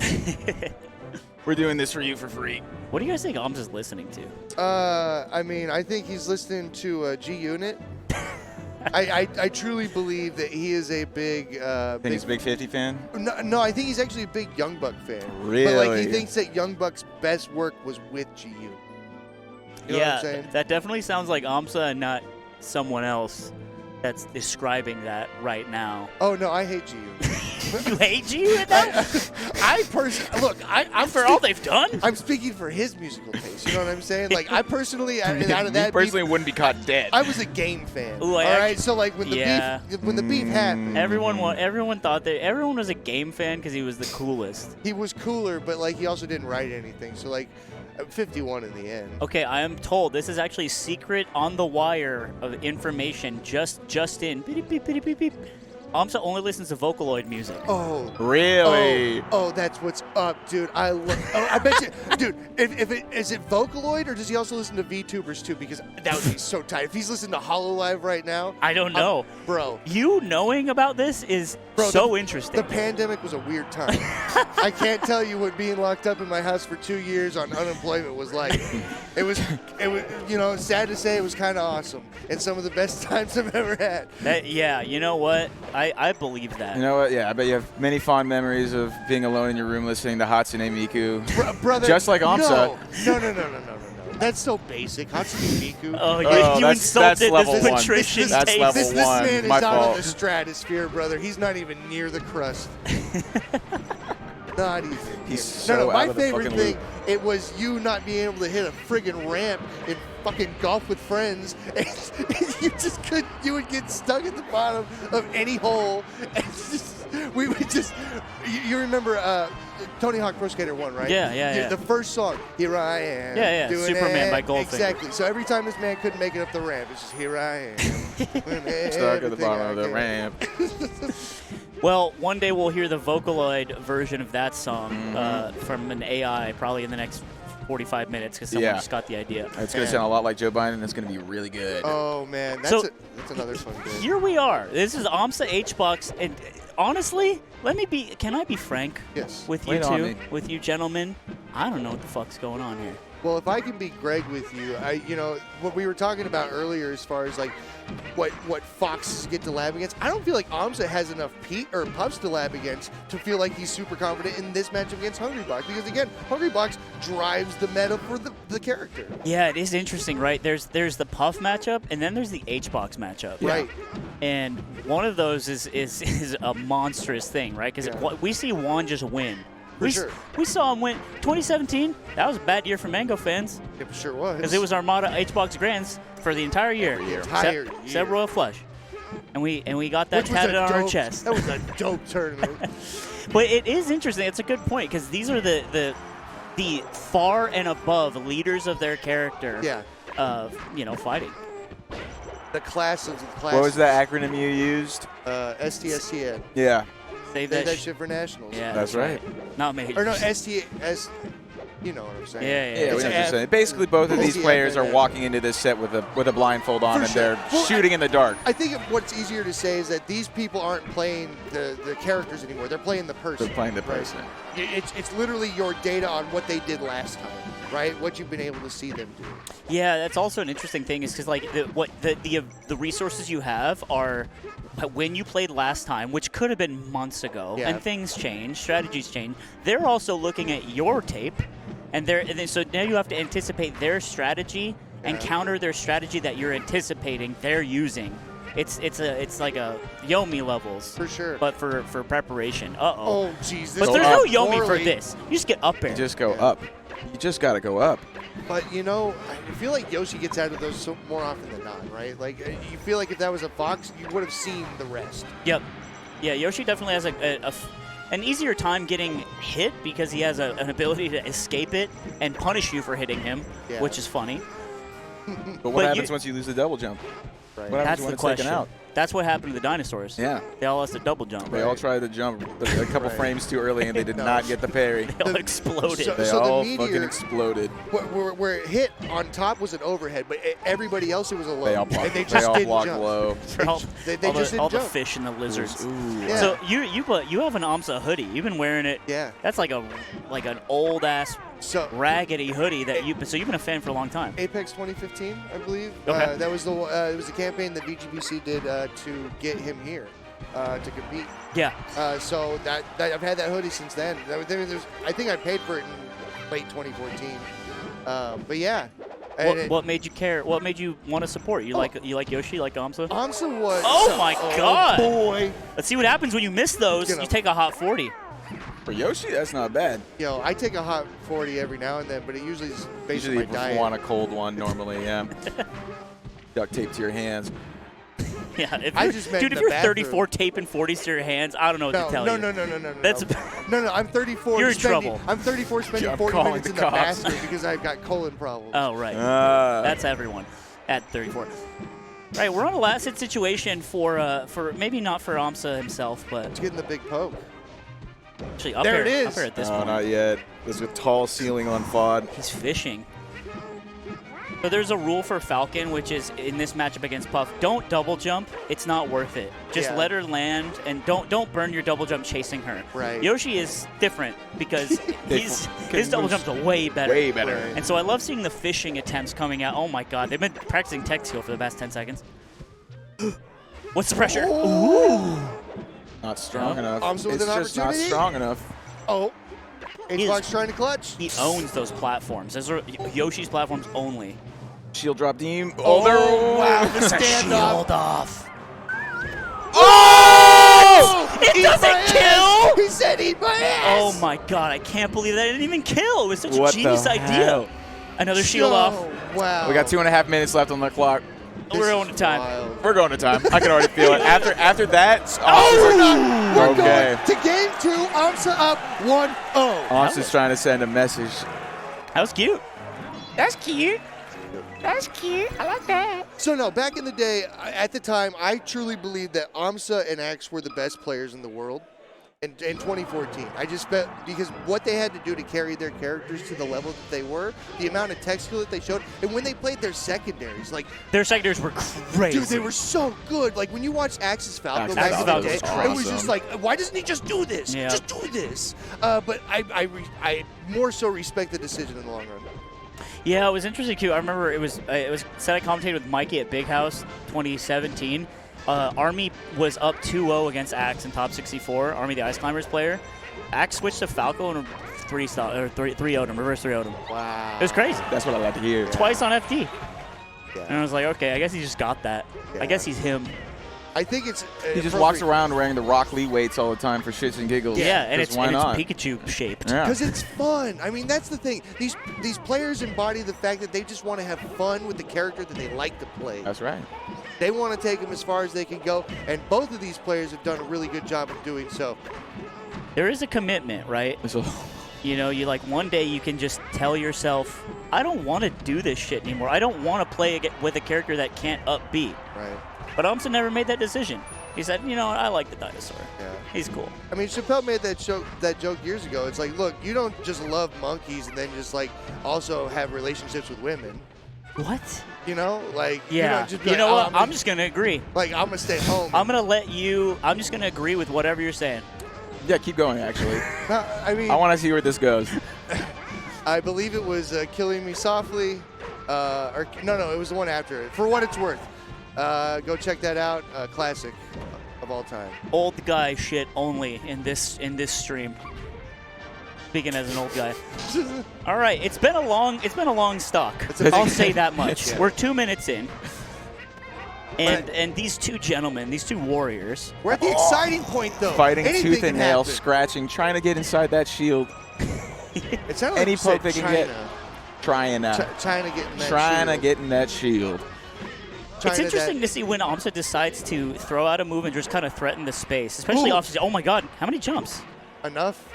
We're doing this for you for free. What do you guys think Amsa's listening to? I mean, I think he's listening to G Unit. I truly believe that he is a big. Think he's a big 50 fan? No, I think he's actually a big Young Buck fan. Really? But like he thinks that Young Buck's best work was with GU. You know what I'm saying? That definitely sounds like Amsa and not someone else that's describing that right now. Oh no, I hate GU. You hate G with that? I personally look. I'm For all they've done? I'm speaking for his musical taste. You know what I'm saying? Like I personally, out of that, Me personally wouldn't be caught dead. I was a Game fan. Ooh, all right, so like when the yeah. beef happened, Everyone thought that everyone was a Game fan because he was the coolest. he was cooler, but like he also didn't write anything. So like 51 in the end. Okay, I am told this is actually secret on the wire of information just in. Beep, beep, beep, beep, beep. Amsa only listens to Vocaloid music. Oh. Really? Oh, that's what's up, dude. I bet you, dude. If it is it Vocaloid or does he also listen to VTubers too? Because that would be so tight. If he's listening to HoloLive right now, I don't know. bro. You knowing about this is Bro, so interesting. The pandemic was a weird time. I can't tell you what being locked up in my house for 2 years on unemployment was like. It was, you know, sad to say, it was kind of awesome and some of the best times I've ever had. Yeah, you know what? I believe that. You know what? Yeah, I bet you have many fond memories of being alone in your room listening to Hatsune Miku. Brother, Just like Amsa. No. That's so basic. Hatsune Miku. Oh, you that's insulted level this one. patrician That's taste. level This one. man is My out fault. of the stratosphere, brother. He's not even near the crust. Not even. He's near. so My out of the favorite fucking thing, loop. it was you not being able to hit a friggin' ramp in fucking golf with friends. And you just couldn't. You would get stuck at the bottom of any hole. And we would just. You remember Tony Hawk Pro Skater 1, right? Yeah. The first song, Here I Am. Yeah, doing Superman it. by Goldfinger. Exactly. So every time this man couldn't make it up the ramp, it's just Here I Am. Stuck at the bottom of the ramp. Well, one day we'll hear the Vocaloid version of that song from an AI probably in the next 45 minutes because someone Yeah. just got the idea. It's going to sound a lot like Joe Biden, and it's going to be really good. Oh man, So- that's another fun game. Here we are. This is Amsa H-Box, and honestly, can I be frank Yes. with you Lay it on two, me. with you gentlemen? I don't know what the fuck's going on here. Well, if I can be Greg with you, what we were talking about earlier as far as like what foxes get to lab against, I don't feel like Amsa has enough pups to lab against to feel like he's super confident in this matchup against Hungrybox because again, Hungrybox drives the meta for the character. Yeah, it is interesting, right? There's the Puff matchup, and then there's the H-Box matchup. Right. And one of those is a monstrous thing, right? Because Yeah. we see Juan just win. For sure. We saw him win. 2017, that was a bad year for Mango fans It sure was. because it was Armada H-Box Grands for the entire year. Entire year. Except Royal Flush. And we got that Which was tatted a on our dope- chest. That was a dope tournament. But it is interesting. It's a good point because these are the far and above leaders of their character. Yeah. Of fighting. The class of the class. What was that acronym you used? STSTN. Yeah. Save That that shit for nationals. Yeah, That's right. Not majors. Or no, STS. You know what I'm saying? Yeah. Yeah, we It's know what you're F- saying. Basically, both of these Yeah, players yeah, are yeah. walking into this set with a blindfold on, For and sure. they're Well, shooting in the dark. I think what's easier to say is that these people aren't playing the characters anymore. They're playing the person. They're playing the right? person. It's literally your data on what they did last time, right? What you've been able to see them do. Yeah, that's also an interesting thing is because like the resources you have are when you played last time, which could have been months ago, Yeah. and things change, strategies change. They're also looking at your tape, and then so now you have to anticipate their strategy and Yeah. counter their strategy that you're anticipating they're using. It's like a Yomi levels For sure. but for preparation. Uh-oh. Oh, jeez. But Go there's up no Yomi for poorly. this. You just get up there. You just go Yeah. up. You just got to go up. But, you know, I feel like Yoshi gets out of those more often than not, right? Like, you feel like if that was a Fox, you would have seen the rest. Yep. Yeah, Yoshi definitely has an easier time getting hit because he has an ability to escape it and punish you for hitting him, Yeah. which is funny. But what happens once you lose the double jump? Right. What happens That's when the it's taken question. out? That's what happened to the dinosaurs. Yeah. They all lost a double jump. They all tried to jump a couple Right. frames too early, and they did No. not get the parry. They all exploded. So- They the all meteor- fucking exploded. Where it hit on top was an overhead, but everybody else it was a low. They all blocked, and they they just all didn't blocked jump. low. all They all just didn't all the jump. fish and the lizards. Ooh. Yeah. So you have an AMSA hoodie. You've been wearing it. Yeah. That's like an old ass So raggedy hoodie that you've been a fan for a long time. Apex 2015, I believe. Okay. That was it was a campaign that VGBC did to get him here to compete. Yeah. So that I've had that hoodie since then. I think I paid for it in late 2014. But yeah. And What made you care? What made you want to support? You like Yoshi? You like AMSA? AMSA was. Oh my God. boy. Let's see what happens when you miss those. Gonna- You take a hot 40. For Yoshi, that's not bad. Yo, I take a hot 40 every now and then, but it usually is based on Usually my you diet. want a cold one normally, yeah. Duct tape to your hands. Yeah. If I you're- just meant dude, if the you're bathroom. 34 taping 40s to your hands, I don't know what to tell no, you. no. That's no. I'm 34. You're in spending, trouble. I'm 34 spending I'm 40 calling minutes the in the cops. bathroom because I've got colon problems. Oh, right. Ah. That's everyone at 34. All right, we're on a last hit situation for maybe not for AMSA himself, but It's getting the big poke. actually up There here, it is. up here at this No, point. not yet. There's a tall ceiling on FOD. He's fishing. So there's a rule for Falcon, which is in this matchup against Puff, don't double jump. It's not worth it. Just Yeah. let her land and don't burn your double jump chasing her. Right. Yoshi is different because his can double move jump's way better. Way better. Right. And so I love seeing the fishing attempts coming out. Oh my God, they've been practicing tech skill for the past 10 seconds. What's the pressure? Not strong No. enough. AMSA with It's an just not opportunity? strong enough. Oh. He is- Xbox trying to clutch. He owns those platforms. Those are Yoshi's platforms only. Shield drop Deem. Oh, there. wow. The It's a standoff. shield off. Oh! It Eat doesn't my kill! ass. He said eat my ass. Oh my God, I can't believe that it didn't even kill. It was such What a genius the idea. hell? Another shield off. Wow. We got 2.5 minutes left on the clock. This We're going is to time. wild. We're going to time. I can already feel it. After that, Oh, we're not. We're Okay. going to game 2. AMSA up 1-0. Austin's trying to send a message. That was cute. That's cute. That's cute. I like that. So no, back in the day, at the time, I truly believed that AMSA and Axe were the best players in the world in 2014. I just bet because what they had to do to carry their characters to the level that they were, the amount of tech skill that they showed, and when they played their secondaries, like, Their secondaries were crazy. dude, they were so good. Like when you watch Axis Falco Axis back in Falco the day, was it was awesome. just like, why doesn't he just do this? Yeah. Just do this. But I more so respect the decision in the long run. Yeah, it was interesting too. I remember it was said I commentated with Mikey at Big House 2017. Army was up 2-0 against Axe in top 64. Army, the Ice Climbers player. Axe switched to Falco and 3-0'd him, reverse 3-0'd him. Wow. It was crazy. That's what I like to hear. Twice on FD. Yeah. And I was like, okay, I guess he just got that. Yeah. I guess he's him. I think it's. He just walks around wearing the Rock Lee weights all the time for shits and giggles. Yeah, and 'Cause it's, why and it's not? Pikachu shaped. Yeah. Because it's fun. I mean, that's the thing. These players embody the fact that they just want to have fun with the character that they like to play. That's right. They want to take them as far as they can go, and both of these players have done a really good job of doing so. There is a commitment, right? So, You know, you like one day you can just tell yourself, I don't want to do this shit anymore. I don't want to play with a character that can't up B. Right. But AMSA never made that decision. He said, you know what, I like the dinosaur. Yeah. He's cool. I mean, Chappelle made that joke years ago. It's like, look, you don't just love monkeys and then just like also have relationships with women. What? You know, like Yeah. You, don't just be You like, know "Oh, what? I'm just going to agree. like I'm gonna stay home. I'm just going to agree with whatever you're saying. yeah, keep going, actually. No, I mean, I want to see where this goes. I believe it was Killing Me Softly, or no, it was the one after it. For What It's Worth. Go check that out. Classic of all time. Old guy shit only in this stream. Speaking as an old guy. All right, it's been a long stock. It's a I'll big- say that much. Yeah. We're 2 minutes in. And these two gentlemen, these two warriors, We're at the exciting point, though. Fighting Anything tooth can and nail, happen. scratching, trying to get inside that shield. It sounded any like you poke said they can get. China. Trying to get in that shield. It's interesting to see when Amsa decides to throw out a move and just kind of threaten the space, especially off. Oh my God, how many jumps? Enough.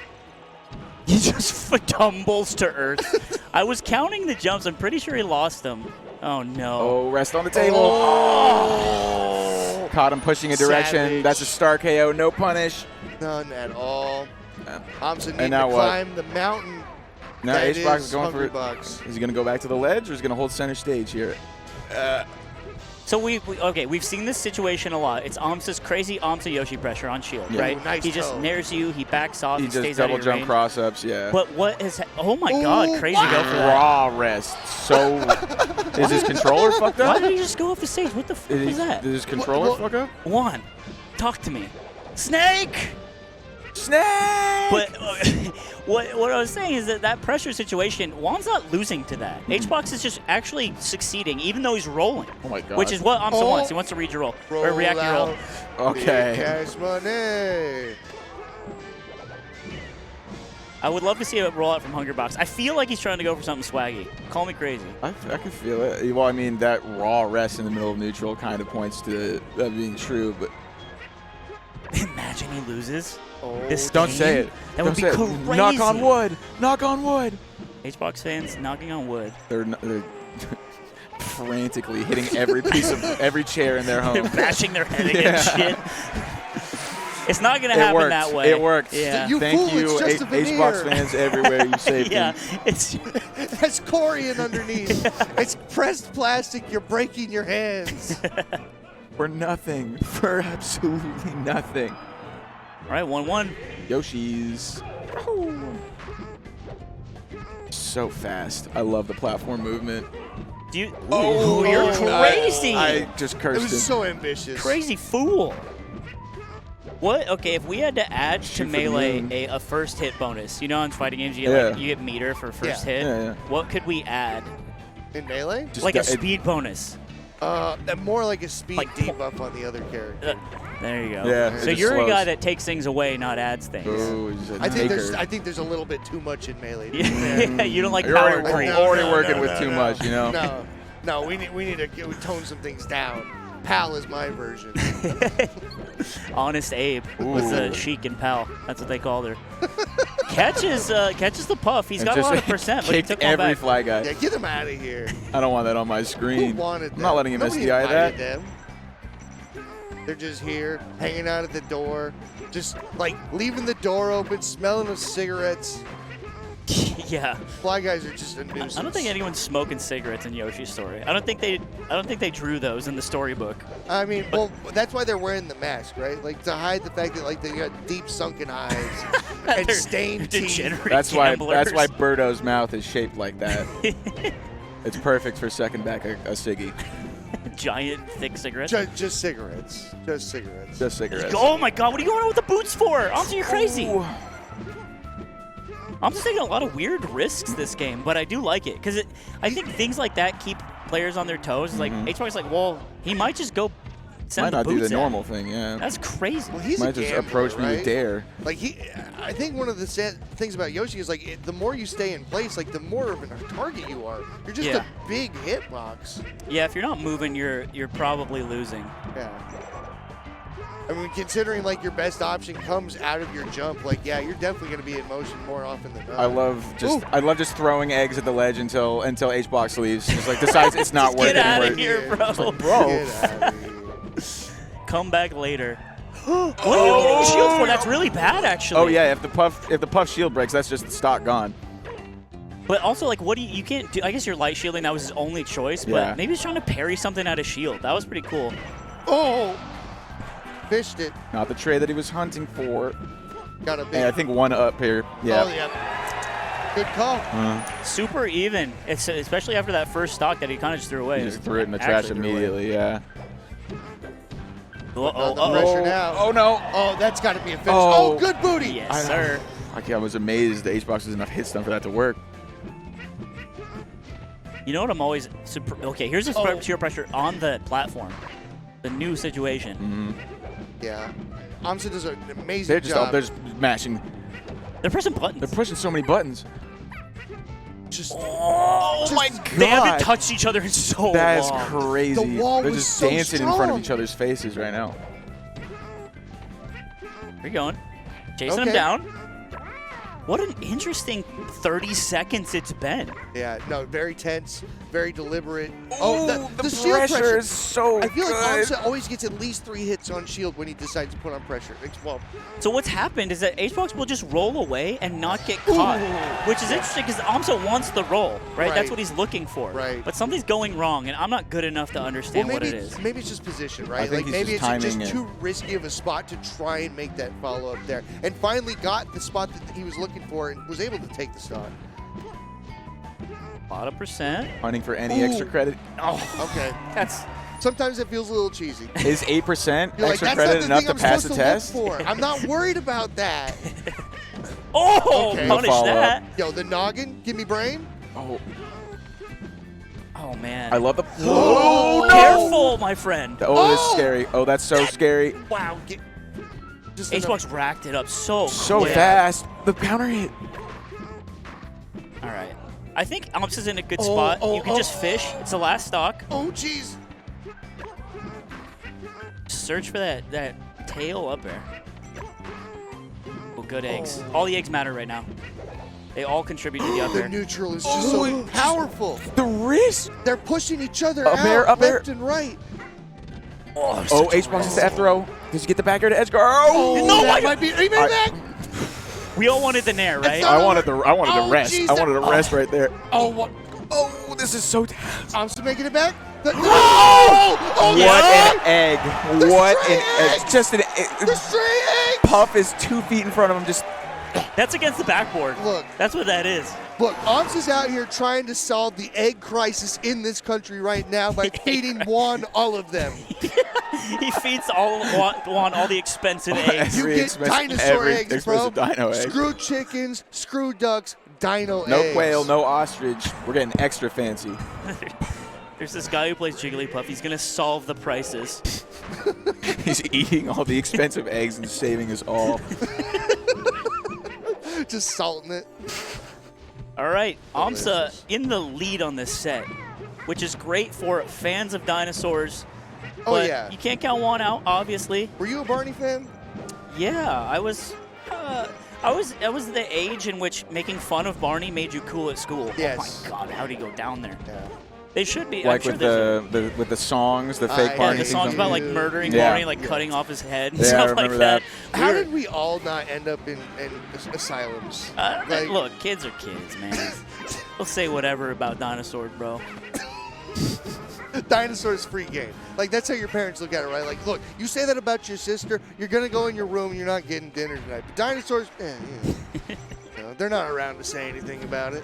He just tumbles to earth. I was counting the jumps. I'm pretty sure he lost them. Oh no. Oh, rest on the table. Oh. Caught him pushing a direction. Savage. That's a star KO. No punish. None at all. Amsa And needs now to what? climb the mountain. Now that HBox is is going for Hungry it. Bucks. Is he going to go back to the ledge or is he going to hold center stage here? So we've seen this situation a lot. It's Amsa's crazy Amsa Yoshi pressure on shield, Yeah. right? Ooh, nice he just toe. nares you, he backs off, He he just stays out double of your jump range. cross ups, yeah. But what is? Oh my God, Ooh, crazy go for that. Raw rest. So is his controller fucked up? Why did he just go off the stage? What the fuck was that? Did his controller What- fuck up? Juan, talk to me. Snake! Snake! But what I was saying is that pressure situation, Juan's not losing to that. HBox is just actually succeeding, even though he's rolling. Oh my God. Which is what Amsa Oh. wants. He wants to read your roll. Or react your roll. out. Okay. Big cash money. I would love to see a rollout from Hungerbox. I feel like he's trying to go for something swaggy. Call me crazy. I can feel it. Well, I mean, that raw rest in the middle of neutral kind of points to that being true, but Imagine he loses. Oh, This don't game? say it. That Don't would be say it. crazy. Knock on wood. Knock on wood. HBox fans knocking on wood. They're frantically hitting every piece of every chair in their They're home. bashing their head Yeah. against shit. It's not going to It happen worked. that way. It worked. Yeah. You Thank fool, you, it's just a HBox veneer. fans everywhere. You saved yeah. me. It's That's Corian underneath. It's pressed plastic. You're breaking your hands. For nothing. For absolutely nothing. all right, 1-1. Yoshi's. So fast. I love the platform movement. Do you? Oh, you're crazy. I just It cursed was him. so ambitious. Crazy fool. What? Okay, if we had to add Shoot to for the Melee moon. a first hit bonus, you know, in fighting games, you get, Yeah. you get meter for first Yeah. hit. Yeah, yeah. What could we add? In Melee? Just Like a got- speed bonus. More like a speed Like- debuff on the other character. There you go. Yeah, So it just you're a slows. guy that takes things away, not adds things. Oh, he's a I think taker. there's a little bit too much in Melee. to be Yeah, fair. you don't like You're power already, creep. No, already no, working no, with no, too no. much, you know? No, we need to tone some things down. Pal is my version. Honest Abe was Ooh. Sheik and Pal. That's what they called her. catches the puff. He's And got a just lot of percent, but he kicked took one every back. fly guy. Yeah, get him out of here. I don't want that on my Who screen. wanted them? I'm not letting him Nobody SDI that. invited them. They're just here, hanging out at the door, just like leaving the door open, smelling of cigarettes. Yeah. Fly guys are just a nuisance. I don't think anyone's smoking cigarettes in Yoshi's story. I don't think they drew those in the storybook. I mean, well, that's why they're wearing the mask, right? Like to hide the fact that like they got deep sunken eyes and They're stained teeth. degenerate That's why gamblers. Birdo's mouth is shaped like that. It's perfect for second back a ciggy. Giant thick cigarettes. Just cigarettes. Just cigarettes. Just cigarettes. Oh my God! What are you going on with the boots for? Alonso, you're crazy. Ooh. I'm just taking a lot of weird risks this game, but I do like it because I think things like that keep players on their toes. It's like HBox, like, well, he might just go send Might the not do boots the at normal me. thing, yeah. That's crazy. Well, he's Might a just gambler, approach me right? with dare. Like I think one of the sad things about Yoshi is like the more you stay in place, like the more of a target you are. You're just Yeah. a big hitbox. Yeah, if you're not moving, you're probably losing. Yeah. I mean, considering like your best option comes out of your jump, like yeah, you're definitely going to be in motion more often than not. I love Ooh. just throwing eggs at the ledge until HBox leaves. Just like decides it's not Just worth get it out anymore. of here, bro. Bro. Get out of here. Come back later. What are you getting shield for? That's really bad, actually. Oh yeah, if the puff shield breaks, that's just stock gone. But also, like, what do you can't do? I guess you're light shielding. That was his only choice. But Yeah. maybe he's trying to parry something out of shield. That was pretty cool. Oh, fished it. Not the trade that he was hunting for. Got a big. And I think one up here. Yeah. Oh yeah. Good call. Super even. It's especially after that first stock that he kind of just threw away. He just threw it in the trash Actually threw away. immediately. Yeah. The pressure now. Oh no. Oh, that's got to be a finish. Oh. Oh, good booty. Yes, sir. I was amazed the HBox was enough hit stun for that to work. You know what I'm always okay, here's a sheer pressure on the platform. The new situation. Yeah. Amsa does an amazing They're just job. mashing. They're pressing buttons. They're pushing so many buttons. Just Oh my God. They haven't touched each other in so That is long. crazy. The wall They're was just so dancing in front of strong. each other's faces right now. Where you going? Chasing him Okay. down. What an interesting 30 seconds it's been. yeah, no, very tense, very deliberate. the shield pressure is so I feel like good. Amsa always gets at least 3 hits on shield when he decides to put on pressure. Well, So what's happened is that HBox will just roll away and not get caught, which is interesting because Amsa wants the roll, right? That's Right. what he's looking for. Right. But something's going wrong, and I'm not good enough to understand what it is. Maybe it's just position, right? I think Like he's maybe just it's timing just it. too risky of a spot to try and make that follow up there. And finally got the spot that he was looking for and was able to take the stock. A lot of percent. Hunting for any Ooh. extra credit. Oh, Okay. that's Sometimes it feels a little cheesy. Is 8% You're like, extra that's credit not the enough thing to I'm pass the supposed to test? look for. I'm not worried about that. oh, Okay. punish No follow-up. that. Yo, the noggin, give me brain. Oh, Oh man. I love the. Oh, no! Careful, my friend. Oh, this is Oh! scary. Oh, that's so scary. Wow. Just enough- HBox racked it up so So quick. fast. The counter hit. All right. I think Amsa's in a good Oh, spot. oh, You can oh. just fish. It's the last stock. Oh, jeez. Search for that tail up there. Oh, good eggs. All the eggs matter right now. They all contribute to the up The air. neutral is just so powerful. The wrist. They're pushing each other Up out air, up air. left and right. Oh, Oh, such a H-Box is risk. F throw. Does he get the back air to Edgeguard? Oh, No, that my- might be. He made I- back. We all wanted the nair, right? not- I wanted the Oh, rest. jeez, I wanted a that- rest right there. Oh, what? Oh, this is so. I'm still making it back. Oh, What yeah. an egg! The What stray an egg! egg! Just an The stray egg. Puff is 2 feet in front of him. Just That's against the backboard. Look. That's what that is. Look, Oms is out here trying to solve the egg crisis in this country right now by feeding Juan all of them. He feeds Juan all the expensive eggs. You Every get expensive- dinosaur every eggs, bro. expensive dino egg. Screw chickens, screw ducks, dino no eggs. quail, no ostrich. We're getting extra fancy. There's this guy who plays Jigglypuff. He's gonna solve the prices. He's eating all the expensive eggs and saving us all. Just salting it. All right, Amsa Delicious. in the lead on this set, which is great for fans of dinosaurs. Oh, But yeah. you can't count Juan out, obviously. Were you a Barney fan? Yeah, I was the age in which making fun of Barney made you cool at school. Yes. Oh my God, how'd he go down there? Yeah. They should be. I'm Like sure with there's with the songs, the fake Yeah, Barney the things songs on about like YouTube. murdering Yeah. Barney, like cutting off his head and Yeah, I stuff like remember that. that. How did we all not end up in asylums? Like- Look, kids are kids, man. They'll say whatever about dinosaurs, bro. Dinosaurs free game. Like that's how your parents look at it, right? Like, look, you say that about your sister, you're gonna go in your room and you're not getting dinner tonight. But dinosaurs, they're not around to say anything about it.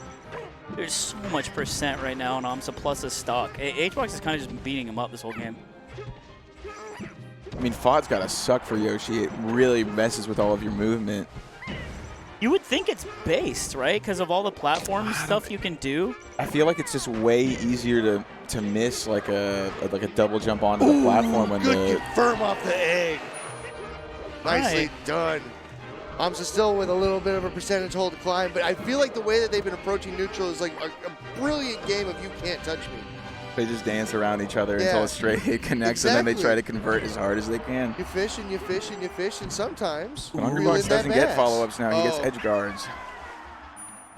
There's so much percent right now on Amsa plus his stock. HBox is kind of just been beating him up this whole game. I mean, FOD's gotta suck for Yoshi. It really messes with all of your movement. You would think it's based, right? Because of all the platform stuff you can do. I feel like it's just way easier to miss like a double jump onto the platform when Good, the get firm off the egg. Nicely Right. done. Amsa still with a little bit of a percentage hold to climb, but I feel like the way that they've been approaching neutral is like a brilliant game of you can't touch me. they just dance around each other Yeah. until a straight hit connects, and then they Exactly. try to convert as hard as they can. You fish and you fish and you fish, and sometimes Hungry reel Bucks in that doesn't get bass. follow-ups now. He gets Oh. edge guards.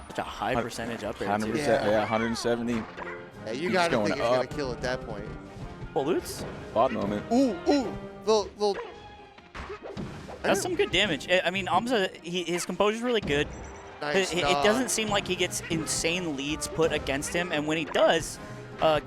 Such a high percentage up there, 100%, too. yeah, 170. Yeah, you Keeps got to going think he's going up. to kill at that point. Pollutes? FOD moment. Ooh, little. That's some good damage. I mean, Amsa, his composure's really good. Nice It dog. doesn't seem like he gets insane leads put against him, and when he does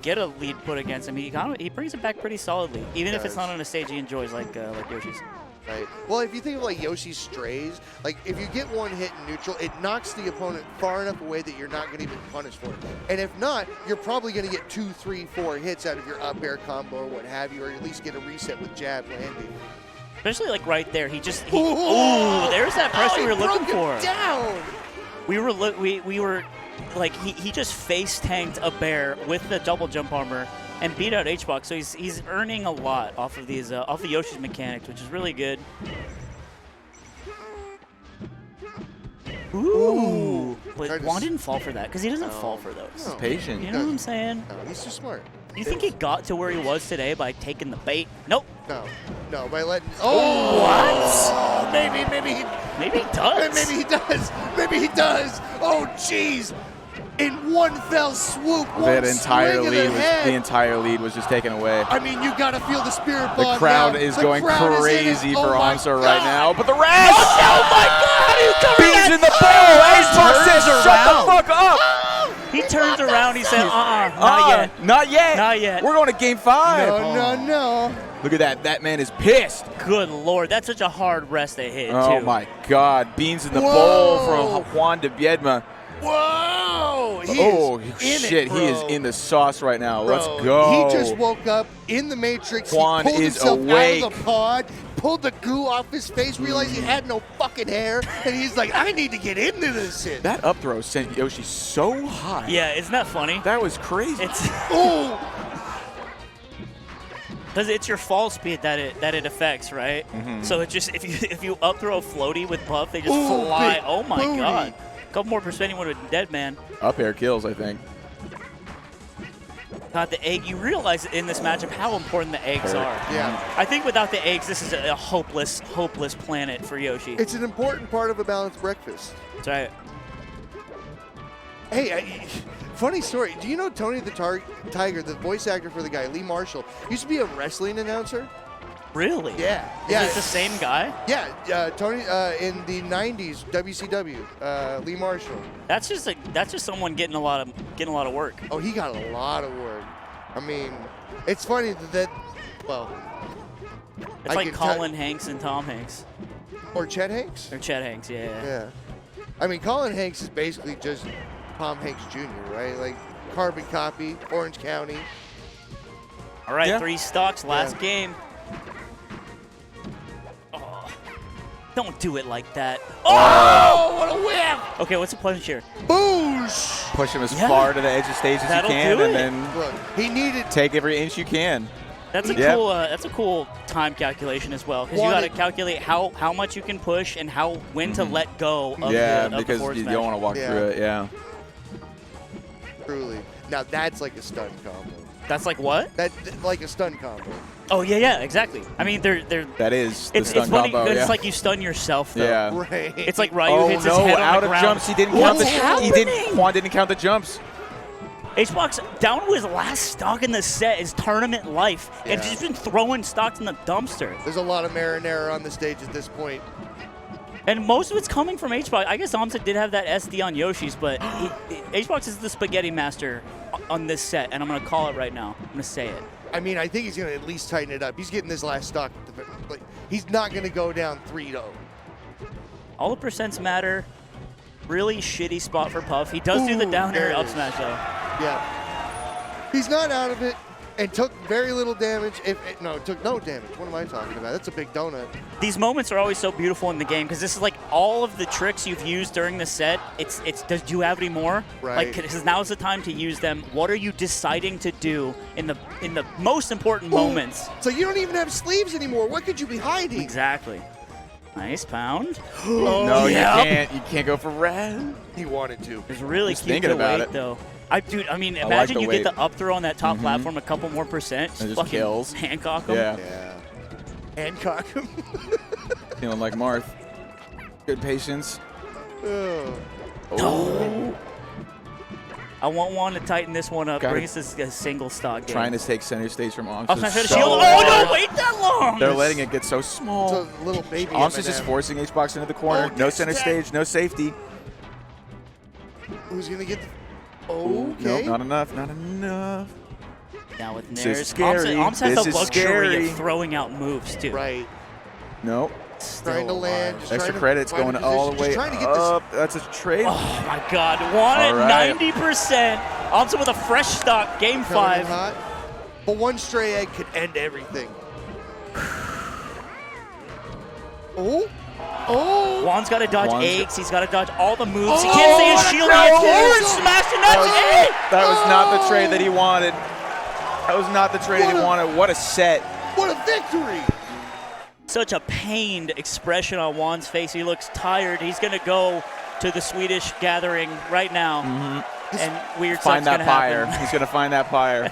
get a lead put against him, he brings it back pretty solidly, even if it's does. not on a stage he enjoys, like Yoshi's. Right. Well, if you think of like Yoshi's strays, like if you get one hit in neutral, it knocks the opponent far enough away that you're not going to even punish for it. And if not, you're probably going to get 2, 3, 4 hits out of your up air combo or what have you, or at least get a reset with jab landing. Especially like right there, ooh, there's that Oh, pressure he we were looking broke for. it down. We were like he just face tanked a bear with the double jump armor and beat out HBox, so he's earning a lot off of these off of Yoshi's mechanics, which is really good. Ooh. But Tried to Juan s- didn't fall for that because he doesn't No. fall for those. No. Patient. You know what I'm saying? No, he's too smart. Do you think he got to where he was today by taking the bait? Nope. No, by letting. Oh, What? Maybe he. Maybe he does. Maybe he does. Maybe he does. Oh, jeez. In one fell swoop, one That entire swing of lead the was head. the entire lead was just taken away. I mean, you got to feel the spirit The bond crowd now. is The going crowd is in it. crazy Oh for my Amsa right God. now. But the rest. Oh my God! He's coming Beans back. in the bowl. Xbox says, turns shut the around. fuck up. He turns around. He said, not yet. Not yet. Not yet. We're going to game 5. No. Look at that. That man is pissed. Good Lord, that's such a hard rest to hit, Oh too. my God. Beans in the Whoa. bowl from Juan de Biedma. Whoa! He Oh, is in shit. It, He is bro. in the sauce right now. Bro, Let's go. He just woke up in the Matrix. Juan he pulled is himself awake. out of the pod, pulled the goo off his face, realized he had no fucking hair, and he's like, I need to get into this shit. That up throw sent Yoshi so high. Yeah, isn't that funny? That was crazy. It's Oh! because it's your fall speed that it affects, right? So it just if you up throw a floaty with Puff, they just Ooh, fly. big Oh my booty. God! A couple more percent, he would have been dead, man. Up air kills, I think. God, the egg. You realize in this matchup how important the eggs are. Yeah. I think without the eggs, this is a hopeless planet for Yoshi. It's an important part of a balanced breakfast. That's right. Hey, funny story. Do you know Tony the Tiger, the voice actor for the guy, Lee Marshall, used to be a wrestling announcer? Really? Yeah. Is Yeah. it the same guy? Yeah, Tony in the 90s, WCW, Lee Marshall. That's just someone getting a lot of work. Oh, he got a lot of work. I mean, it's funny that well, It's I like can tell- Colin Hanks and Tom Hanks. or Chet Hanks. Or Chet Hanks, yeah. Yeah. I mean, Colin Hanks is basically just Tom Hanks Jr., right? Like carbon copy, Orange County. All right, Yeah. 3 stocks, last Yeah. game. Oh, don't do it like that. Oh, what a whip! Okay, what's the punch here? Boosh! Push him as Yeah. far to the edge of stage as That'll you can, do and it. then Look, he needed. take every inch you can. That's a Yeah. cool. That's a cool time calculation as well, because you got to Wanted- calculate how much you can push and when to let go of Yeah, the of because the forward you smash. don't want to walk Yeah. through it. Yeah. Truly. Now that's like a stun combo. That's like what? Like a stun combo. Oh yeah, exactly. I mean, they're That is the it's stun funny combo. 'cause Yeah. it's like you stun yourself though. yeah. Right. It's like Ryu Oh hits his no! head on Out the of ground. jumps, he didn't What's count the. happening? He didn't. Juan didn't count the jumps. HBox down to his last stock in the set is tournament life, and Yeah. just been throwing stocks in the dumpster. There's a lot of marinara on the stage at this point. And most of it's coming from HBox. I guess Amsa did have that SD on Yoshi's, but HBox is the spaghetti master on this set, and I'm going to call it right now. I'm going to say it. I mean, I think he's going to at least tighten it up. He's getting this last stock. Like, he's not going to go down 3-0. All the percents matter. Really shitty spot for Puff. He does do the Ooh, down air there it up is. smash, though. Yeah. He's not out of it and took very little damage. Took no damage. What am I talking about? That's a big donut. These moments are always so beautiful in the game because this is like all of the tricks you've used during the set. It's do you have any more? Right. Like, because now's the time to use them. What are you deciding to do in the most important moments? So you don't even have sleeves anymore. What could you be hiding? Exactly. Nice pound. No, Yep. you can't. You can't go for red. He wanted to. It's really Just cute thinking to about wait it. though. Dude, I mean, like imagine the you weight. get the up throw on that top platform a couple more percent. And just fucking kills. Hancock him. Yeah. Yeah. Hancock him. Feeling like Marth. Good patience. Oh. Oh. I want Juan to tighten this one up. Got Bring it. us a single stock game. Trying to take center stage from Amsa. Up smash so the shield. Oh hard. no! Wait that long. They're letting it get so It's small. a little baby. Amsa's just M&M. forcing HBox into the corner. Oh, No that's center that. stage, no safety. Who's gonna get the? Nope, Okay. not enough, not enough. Now with This Nair's, is scary. Amsa has This the is luxury scary. of throwing out moves too. Right. Nope. Still Trying to land. alive. Just Extra trying to credits find a going all the position, way just trying to get this. up. That's a trade. Oh my God! Juan All right. at 90%. Amsa with a fresh stock. Game Coming in 5. hot. But one stray egg could end everything. Oh. Oh. Juan's got to dodge Juan's- eggs. He's got to dodge all the moves. he Oh, can't say what his a shield. crowd He kick. forward smash, and that's it. That was not the Oh. trade that he wanted. That was not the trade that he wanted. What a set. What a victory. Such a pained expression on Juan's face. He looks tired. He's going to go to the Swedish gathering right now, and weird Find stuff's that gonna pyre. happen. He's going to find that pyre.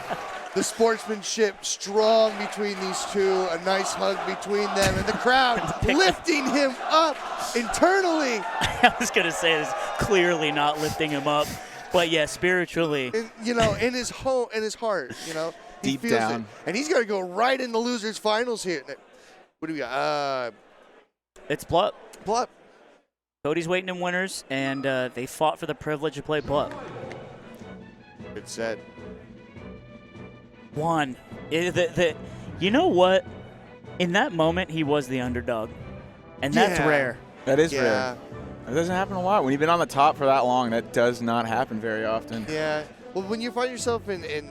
The sportsmanship strong between these two. A nice hug between them, and the crowd lifting him up internally. I was gonna say this, clearly not lifting him up, but yeah, spiritually. In, in his home, in his heart, he Deep feels down. it. And he's got to go right in the losers finals here. What do we got? It's Plup. Plup. Cody's waiting in winners, and they fought for the privilege to play Plup. Good set. One. You know what? In that moment, he was the underdog, and that's Yeah. rare. That is Yeah. rare. That doesn't happen a lot. When you've been on the top for that long, that does not happen very often. Yeah. Well, when you find yourself in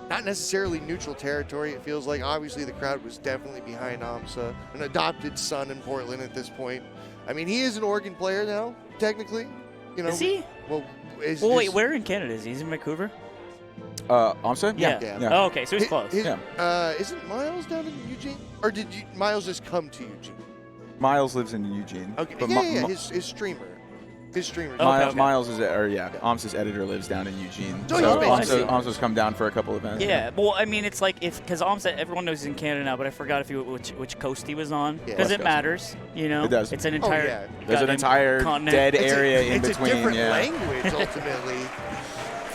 not necessarily neutral territory, it feels like obviously the crowd was definitely behind AMSA, an adopted son in Portland at this point. I mean, he is an Oregon player now, technically. Is he? Well, Wait, where in Canada is he? He's in Vancouver? Amsa? Yeah. Yeah. Oh, okay, so he's close. Isn't Miles down in Eugene? Or did Miles just come to Eugene? Miles lives in Eugene. Okay. But His streamer. His streamer. Oh, okay. Miles is, Amsa's editor lives down in Eugene. Oh, So I see. Amsa's come down for a couple events. Yeah, well, I mean, it's like because everyone knows he's in Canada now, but I forgot which coast he was on Yeah. because West it Coast. matters, It does. It's an Oh, entire. yeah. There's an goddamn entire continent. dead It's area in it's between. a different yeah. language, ultimately.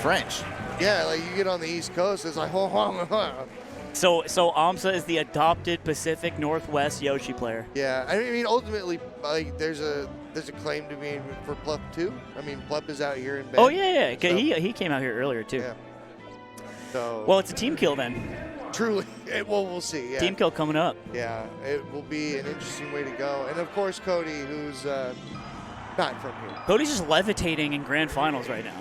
French. Yeah, like you get on the East Coast, it's like, So AMSA is the adopted Pacific Northwest Yoshi player. yeah. I mean, ultimately, like there's a claim to be for Plup too. I mean, Plup is out here in Bend. Oh yeah. so- He came out here earlier too. Yeah. So Well, it's a team kill then. truly, we'll see. Yeah. Team kill coming up. Yeah, it will be an interesting way to go. And of course, Cody, who's not from here. Cody's just levitating in grand finals right now.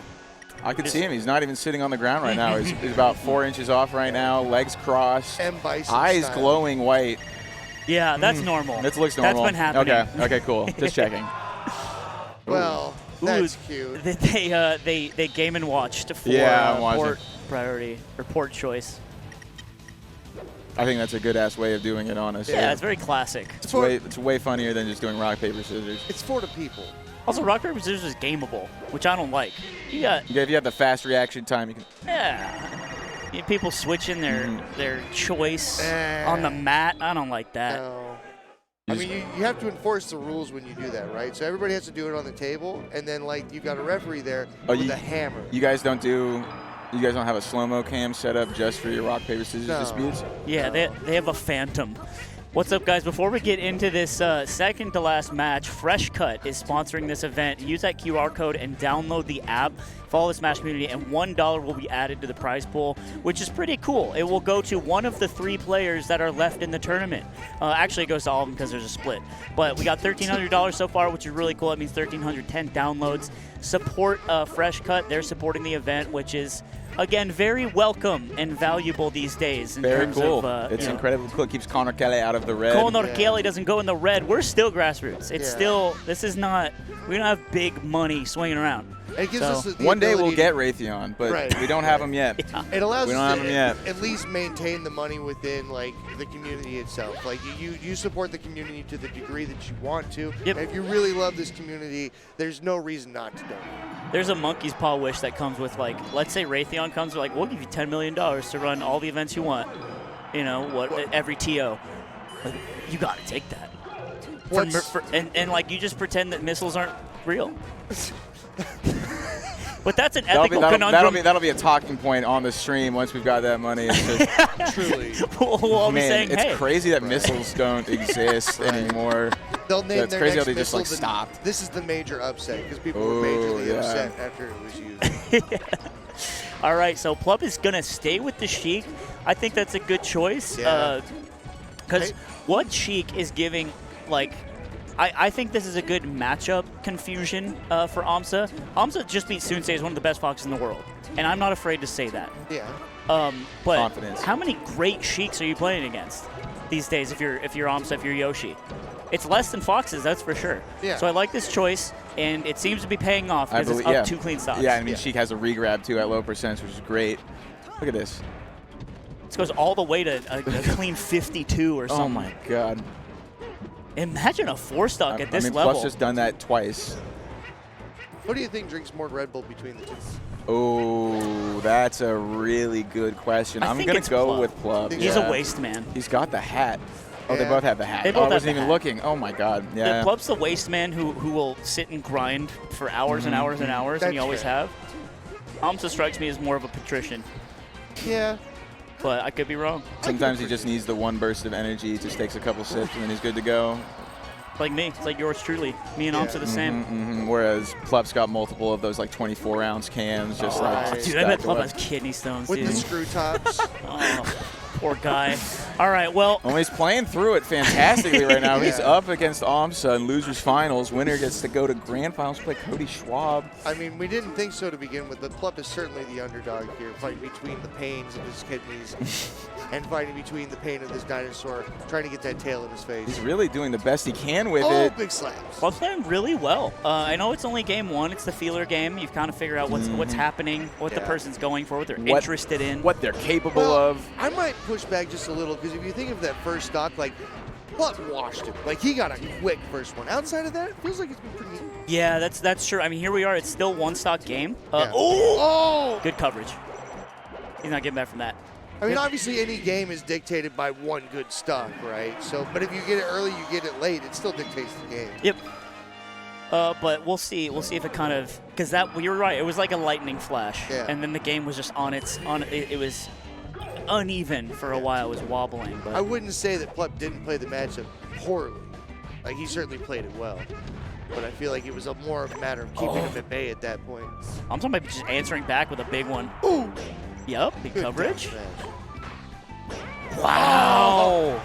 I can see him. He's not even sitting on the ground right now. He's about 4 inches off right now, legs crossed, M. Bison eyes style. glowing white. Yeah, that's normal. That looks normal. That's been happening. Okay, cool. Just checking. Well, that's cute. They game and watched for Yeah, I'm watching. port priority or port choice. I think that's a good-ass way of doing it, honestly. Yeah, it's very classic. It's way funnier than just doing rock, paper, scissors. It's for the people. Also, rock paper scissors is gameable, which I don't like. You got Yeah, if you have the fast reaction time, you can. you people switching their choice on the mat. I don't like that. No. I mean, you have to enforce the rules when you do that, right? So everybody has to do it on the table, and then like you've got a referee there with a hammer. You guys don't have a slow-mo cam set up just for your rock, paper, scissors No. disputes? Yeah, they have a phantom. What's up, guys? Before we get into this second to last match, Fresh Cut is sponsoring this event. Use that QR code and download the app. Follow the Smash community, and $1 will be added to the prize pool, which is pretty cool. It will go to one of the 3 players that are left in the tournament. Actually, it goes to all of them because there's a split. But we got $1,300 so far, which is really cool. That means 1,310 downloads. Support Fresh Cut. They're supporting the event, which is, again, very welcome and valuable these days. In Very terms cool. Of, It's incredibly cool. It keeps Connor Kelly out of the red. Conor Kelly doesn't go in the red. We're still grassroots. It's Yeah. still, this is not, we don't have big money swinging around. It gives So, us the One day we'll ability get Raytheon, but Right. we don't have him yet. It allows We don't us have to them yet. at least maintain the money within like the community itself. Like you support the community to the degree that you want to. Yep. And if you really love this community, there's no reason not to donate. There's a monkey's paw wish that comes with, like, let's say Raytheon comes, like, we'll give you $10 million to run all the events you want. You know, every TO. Like, you got to take that. And like, you just pretend that missiles aren't real. But that's an ethical conundrum. That'll be a talking point on the stream once we've got that money. It's just, Truly. We'll be man, saying, it's hey. crazy that missiles don't exist anymore. They'll name It's their crazy next how they just, missile like, the- stopped. This is the major upset because people Oh, were majorly yeah. upset after it was used. All right, so Plup is going to stay with the Sheik. I think that's a good choice. Yeah. Because what Sheik is giving, like, I think this is a good matchup confusion for AMSA. AMSA just beat Sunsei as one of the best foxes in the world, and I'm not afraid to say that. Yeah. But Confidence. how many great Sheiks are you playing against these days if you're AMSA, if you're Yoshi? It's less than foxes, that's for sure. Yeah. So I like this choice, and it seems to be paying off because it's up 2 clean stocks. Yeah, I mean, Sheik has a regrab too at low percents, which is great. Look at this. This goes all the way to a clean 52 or something. Oh my god. Imagine a 4-stock at this I mean, level. Plus just done that twice. Who do you think drinks more Red Bull between the two? Oh, that's a really good question. I I'm think going it's to go Plub. with Plub. Think He's yeah. a waste man. He's got the hat. Oh, they Yeah. both have the hat. They Oh, both I have wasn't the even hat. looking. Oh my God. Yeah. Plub's the waste man who will sit and grind for hours and hours and hours, and you That's always fair. have. Amsa strikes me as more of a patrician, Yeah. but I could be wrong. Sometimes he just needs the one burst of energy. He just takes a couple sips and then he's good to go. Like me. It's like yours truly. Me and Yeah. Amsa the same. Whereas Plup's got multiple of those like 24-ounce cans, just like Right. Dude, I bet stacked Plub away. has kidney stones, With dude. the screw tops. Oh, poor guy. All right, well, Well, he's playing through it fantastically right now. He's Yeah. up against Amsa in losers finals. Winner gets to go to grand finals, play Cody Schwab. I mean, we didn't think so to begin with, but Plup is certainly the underdog here, fighting between the pains of his kidneys and fighting between the pain of this dinosaur, trying to get that tail in his face. He's really doing the best he can with Oh, it. big slaps. Plub's playing really well. I know it's only game one. It's the feeler game. You've kind of figured out what's happening, what the Yeah. person's going for, what they're What- interested in. What they're capable Well, of. I might push back just a little, because if you think of that first stock, like, Plup washed him. Like, he got a quick first one. Outside of that, it feels like it's been pretty... Yeah, that's true. I mean, here we are. It's still one stock game. Yeah. Oh, good coverage. He's not getting back from that. I mean, obviously, any game is dictated by one good stock, right? So, but if you get it early, you get it late, it still dictates the game. Yep. But we'll see. We'll see if it kind of because that you were right. It was like a lightning flash, Yeah. and then the game was just on its on. It was uneven for a while. It was wobbling. But I wouldn't say that Plup didn't play the matchup poorly. Like, he certainly played it well. But I feel like it was more of a matter of keeping him at bay at that point. I'm talking about just answering back with a big one. Ooh! Yep, big Good coverage. down smash. Wow.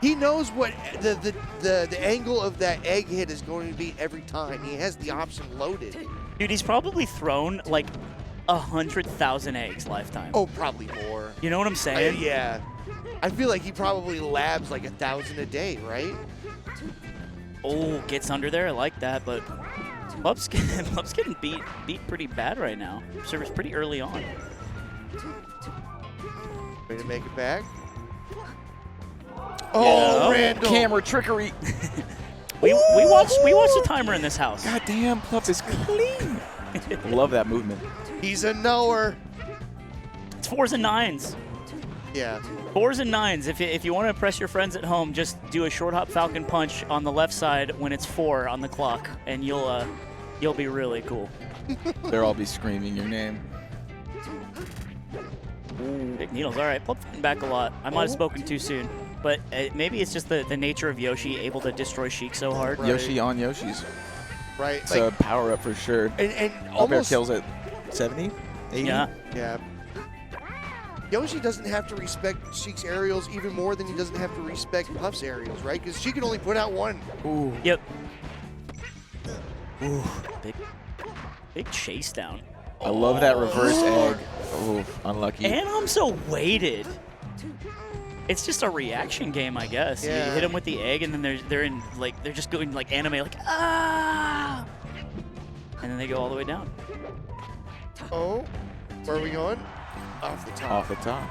He knows what the angle of that egg hit is going to be every time. He has the option loaded. Dude, he's probably thrown like 100,000 eggs lifetime. Oh, probably more. You know what I'm saying? Yeah. I feel like he probably labs like 1,000 a day, right? Oh, gets under there. I like that, but Plup's getting beat pretty bad right now. Server's pretty early on. Way to make it back. Oh, Yeah. Randall. Camera trickery. We watch the timer in this house. God damn, Plup is clean. Love that movement. He's a knower. It's 4s and 9s. Yeah. 4s and 9s. If you want to impress your friends at home, just do a short hop falcon punch on the left side when it's 4 on the clock, and you'll be really cool. They'll all be screaming your name. Big needles. All right, Plump fighting back a lot. I might have spoken too soon, but maybe it's just the nature of Yoshi able to destroy Sheik so hard. Right. Yoshi on Yoshi's. Right. It's a power up for sure. and All bear almost kills at 70, 80. Yeah. Yeah. Yoshi doesn't have to respect Sheik's aerials even more than he doesn't have to respect Puff's aerials, right? Because she can only put out one. Ooh. Yep. Ooh, big chase down. I love that reverse egg. Ooh, unlucky. And I'm so weighted. It's just a reaction game, I guess. You Yeah. hit them with the egg, and then they're just going like anime, like ah, and then they go all the way down. Oh, where are we going? Off the top. Off the top.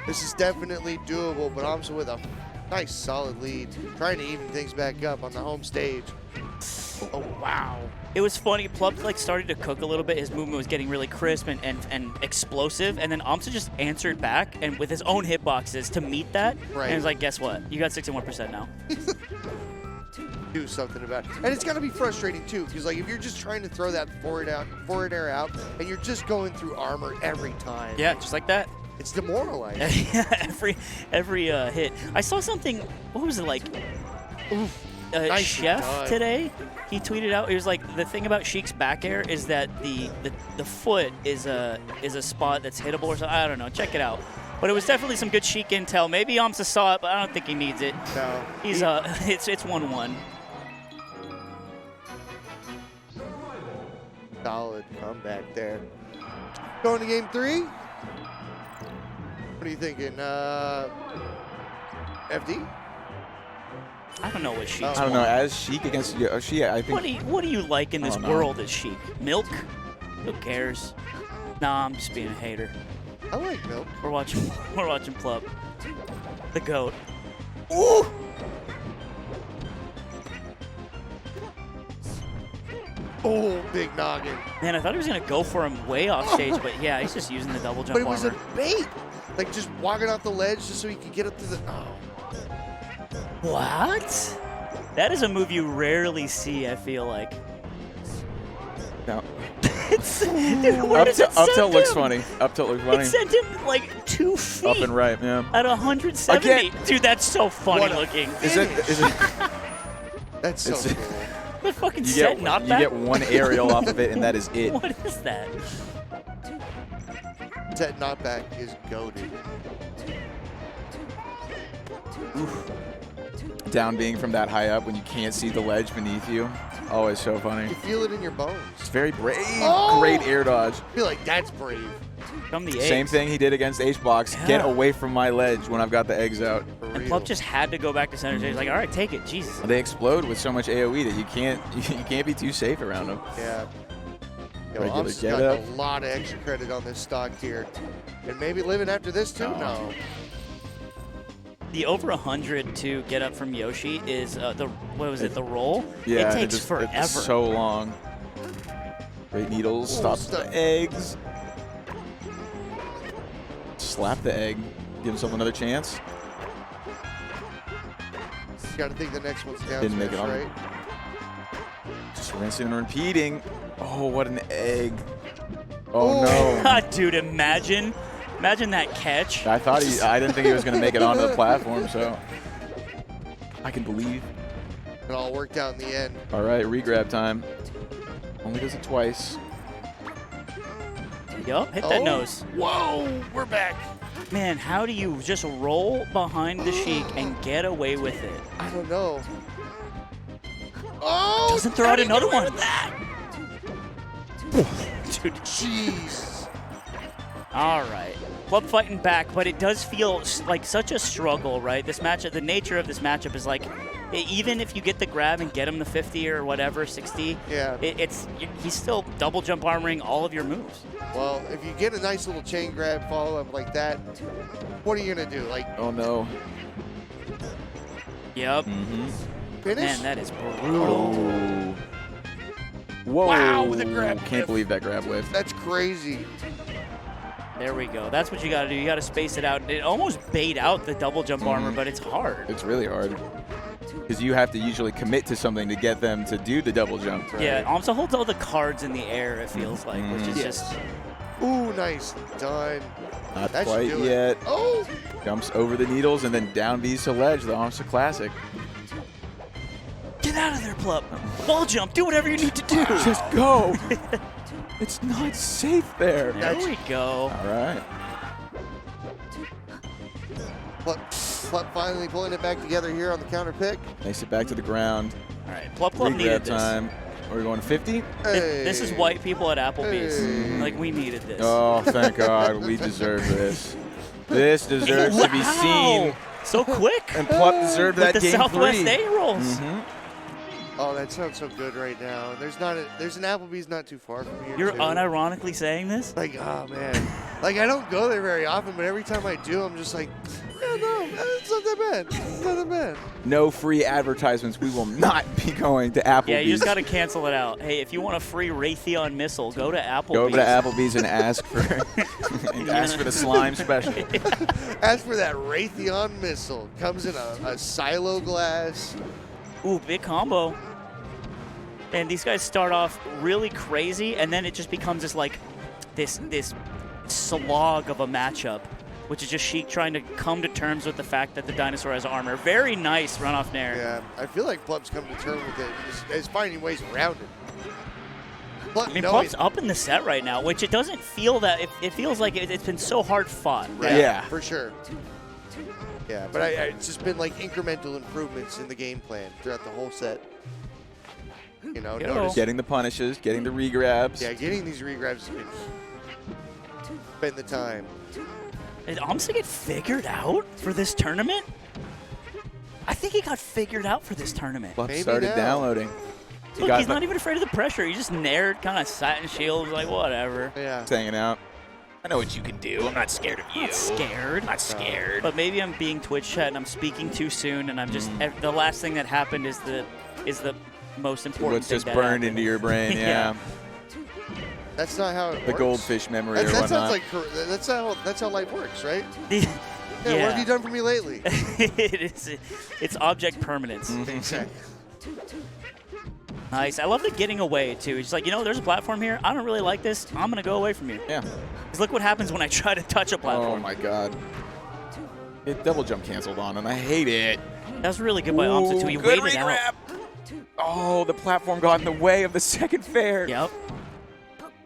This is definitely doable, but Amsa with a nice solid lead, trying to even things back up on the home stage. Oh, wow. It was funny. Plump started to cook a little bit. His movement was getting really crisp and explosive, and then Amsa just answered back and with his own hitboxes to meet that. Right. And he was like, "Guess what? You got 61% now." Do something about it. And it's got to be frustrating, too, because, like, if you're just trying to throw that forward air out, and you're just going through armor every time, Yeah, just like that. it's demoralizing. every hit. I saw something. What was it like? Nicely Chef done. today, he tweeted out. It was like the thing about Sheik's back air is that the foot is a spot that's hittable or something. I don't know. Check it out. But it was definitely some good Sheik intel. Maybe Amsa saw it, but I don't think he needs it. No. He's it's 1-1. Solid comeback there. Going to game 3? What are you thinking? FD? I don't know what Sheik's I don't know. want. As Sheik against Yoshi, I think. What do you like in this don't know. world as Sheik? Milk? Who cares? Nah, I'm just being a hater. I like milk. We're watching Plump. The GOAT. Ooh! Oh, big noggin. Man, I thought he was going to go for him way off stage, but yeah, he's just using the double jump But it was armor. a bait. Like just walking off the ledge just so he could get up to the. Oh. What? That is a move you rarely see, I feel like. No. Dude, where does it Up send tilt looks him? funny. Up tilt looks It funny. sent him like 2 feet. Up and right, yeah. At 170. Again. Dude, that's so funny What a looking. Is it? That's so It's- cool. The fucking You set get not you back. get one aerial off of it, and that is it. What is that? That knockback is goated. Down being from that high up when you can't see the ledge beneath you. Always so funny. You feel it in your bones. It's very brave. Oh! Great air dodge. I feel like that's brave. From the Same eggs. thing he did against H-Box. Yeah. Get away from my ledge when I've got the eggs out. For And real. Plup just had to go back to center stage. Like, all right, take it. Jesus. They explode with so much AoE that you can't be too safe around them. Yeah. Yo, Regular Om's get got up. a lot of extra credit on this stock here. And maybe living after this too? No. No. The over 100 to get up from Yoshi is the roll? Yeah, it takes just- forever. It's so long. Great needles. Oh, Stop stuff. the eggs. Slap the egg. Give himself another chance. Got to think the next one's down Didn't make smash, it on. right? Just rinsing and repeating. Oh, what an egg. Oh, no. God, dude, imagine that catch. I didn't think he was going to make it onto the platform, so I can believe. It all worked out in the end. All right, regrab time. Only does it twice. Yup, hit that nose. Whoa, we're back. Man, how do you just roll behind the Sheik and get away with it? I don't know. Oh, Doesn't throw out another one. Dude, jeez. all right. Club fighting back, but it does feel like such a struggle, right? This matchup, the nature of this matchup is like, even if you get the grab and get him the 50 or whatever, 60, Yeah. he's still double jump armoring all of your moves. Well, if you get a nice little chain grab follow up like that, what are you gonna do? Like Oh, no. Yep. finish? Man, that is brutal. Oh. Whoa. Wow, with a grab whiff. Can't believe that grab whiff. That's crazy. There we go. That's what you got to do. You got to space it out. It almost bait out the double jump armor, but it's hard. It's really hard. Because you have to usually commit to something to get them to do the double jump. Yeah, Amsa holds all the cards in the air, it feels like, which is just... Ooh, nice. Done. Not That should quite do it. yet. Oh, Jumps over the needles and then down B's to ledge, the Amsa Classic. Get out of there, Plup. Ball jump. Do whatever you need to do. Just go. It's not safe there. There we go. All right. Plup finally pulling it back together here on the counter pick. Makes it back to the ground. All right, Plup needed Regrab this. time. We're going 50. This is Hey. white people at Applebee's. Hey. Like, we needed this. Oh, thank God. We deserve this. This deserves to be seen. So quick. And Plup deserved With that the game Southwest 3. A rolls. Oh, that sounds so good right now. There's an Applebee's not too far from here. You're too. unironically saying this? Like, oh man. Like, I don't go there very often, but every time I do, I'm just like, yeah, no, it's not that bad. It's not that bad. No free advertisements. We will not be going to Applebee's. Yeah, you just got to cancel it out. Hey, if you want a free Raytheon missile, go to Applebee's. Go over to Applebee's and ask for ask for the slime special. As for that Raytheon missile, comes in a silo glass. Ooh, big combo. And these guys start off really crazy, and then it just becomes this slog of a matchup, which is just Sheik trying to come to terms with the fact that the dinosaur has armor. Very nice run off Nair. Yeah, I feel like Plup's come to terms with it. Is finding ways around it. Plup, I mean, no, Plup's up in the set right now, which it doesn't feel that. It feels like it's been so hard fought. Right? Yeah. for sure. Yeah, but it's just been like incremental improvements in the game plan throughout the whole set. You know, Yo. notice. Getting the punishes, getting the regrabs. Yeah, getting these regrabs has been the time. Did Amsa get figured out for this tournament? I think he got figured out for this tournament. Plup Maybe started now. downloading. He Look, got he's not even afraid of the pressure. He just nared, kind of sat in shield, like, whatever. Yeah. hanging out. I know what you can do. I'm not scared of you. Not scared. Not scared. But maybe I'm being Twitch chat and I'm speaking too soon, and I'm just the last thing that happened is the most important What's thing just that burned happened. into your brain, yeah. That's not how it The works. goldfish memory That, or that whatnot. sounds like that's how life works, right? Yeah. Yeah. What have you done for me lately? It's object permanence. Mm-hmm. Exactly. Nice. I love the getting away too. It's like, there's a platform here. I don't really like this. I'm gonna go away from you. Yeah. Because look what happens when I try to touch a Oh platform. my god. It double jump canceled on, and I hate it. That was really good by Amsa too. He Good waited out. re-grab. Oh, the platform got in the way of the second fair. Yep.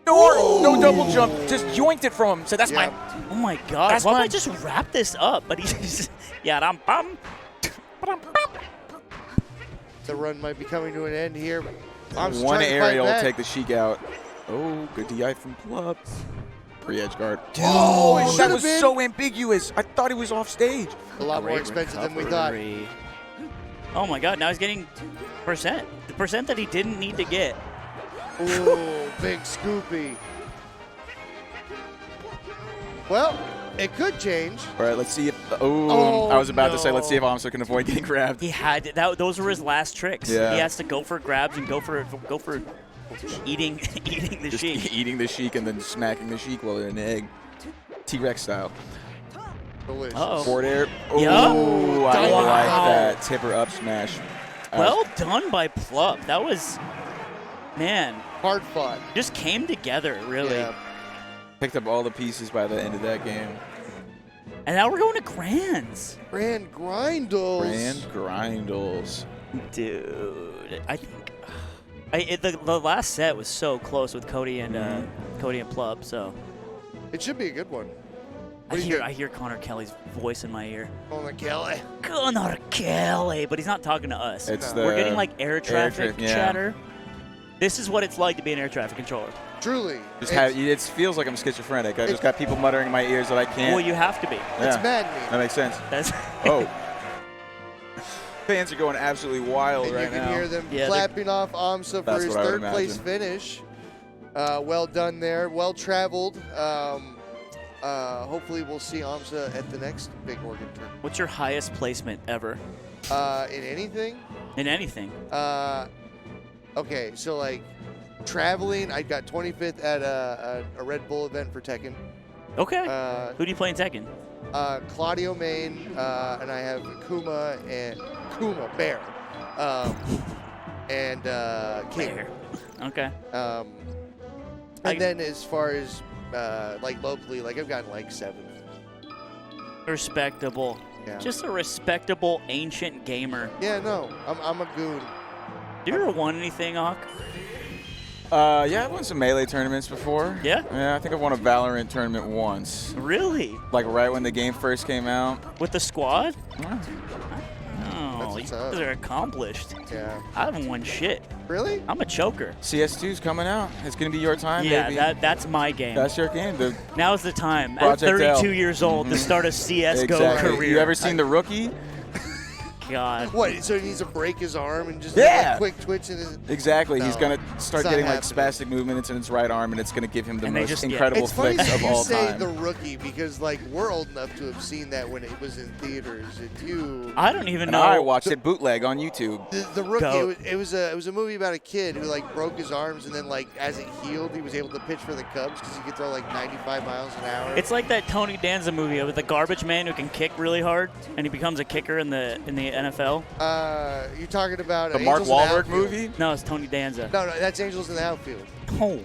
No double jump. Just yoinked it from him. So that's Yeah. mine. Oh my God. That's Why don't I mine. just wrap this up? But he's bum. The run might be coming to an end here. I'm just One trying to fight aerial will back. take the Sheik out. Oh, good DI from Plup. Pre-edge guard. Oh, it that should've was been. so ambiguous. I thought he was off stage. A lot more Great expensive than we thought. recovery. Oh my God. Now he's getting percent. The percent that he didn't need to get. Ooh, big Scoopy. Well, it could change. All right, let's see if. Oh, Oh, I was about to say, no. let's see if Amsa can avoid getting grabbed. He had those were his last tricks. Yeah. He has to go for grabs and go for eating the Just sheik. eating the Sheik and then smacking the Sheik while they're in an egg. T-Rex style. Delicious. Uh-oh. Forward air. Yeah. Oh, I Wow. like that. Tipper up smash. Well done by Plup. That was, man, Hard fought. just came together really. Yeah. Picked up all the pieces by the end of that game. And now we're going to Grands. Grand Grindles. Grand Grindles. Dude, I think the last set was so close with Cody and Plup. So It should be a good one. I do you hear Connor Kelly's voice in my ear. Oh, my Kelly. Connor Kelly, but he's not talking to us. It's No. the We're getting like air traffic yeah. chatter. This is what it's like to be an air traffic controller. Truly. Just it's, it feels like I'm schizophrenic. I just got people muttering in my ears that I can't. Well, you have to be. it's Yeah, maddening. that makes sense. That's Oh. Fans are going absolutely wild And right you can now. hear them Yeah, they're- clapping off Amsa for That's his what I would third place imagine. finish. Well done there. Well traveled. Hopefully we'll see Amsa at the next Big Oregon tournament. What's your highest placement ever In anything? in anything? Okay, so like traveling, I got 25th at a Red Bull event for Tekken. Okay. Uh, Who do you play in Tekken? Claudio Main, and I have Kuma Bear, and King. Bear. Okay. And then as far as like locally, like I've gotten like 7th. Respectable. Yeah. Just a respectable ancient gamer. Yeah, no, I'm a goon. Do you ever won anything, Hawk? Yeah, I've won some Melee tournaments before. Yeah? Yeah, I think I've won a Valorant tournament once. Really? Like right when the game first came out. With the squad? Yeah. Oh, That's you what's up. guys are accomplished. Yeah. I haven't won shit. Really? I'm a choker. CS2's coming out. It's going to be your time, Yeah, baby. that's my game. That's your game. Now's the time. Project At 32 L. years old to start a CS:GO Exactly. career. You ever seen The Rookie? God. What? So he needs to break his arm and just do Yeah. a quick twitch in his. Exactly. He's No, going to start it's not getting like happening. spastic movements in his right arm, and it's going to give him the And they most just- yeah. incredible It's funny flicks that of you all say time. The Rookie because like we're old enough to have seen that when it was in theaters, and you. I don't even And know. I watched it bootleg on YouTube. The Rookie, Goat. it was a movie about a kid who like broke his arms and then like as it healed, he was able to pitch for the Cubs because he could throw like 95 miles an hour. It's like that Tony Danza movie with the garbage man who can kick really hard, and he becomes a kicker in the NFL. You're talking about The Mark Angels in the Wahlberg Outfield. movie? No, it's Tony Danza. No, that's Angels in the Outfield. No,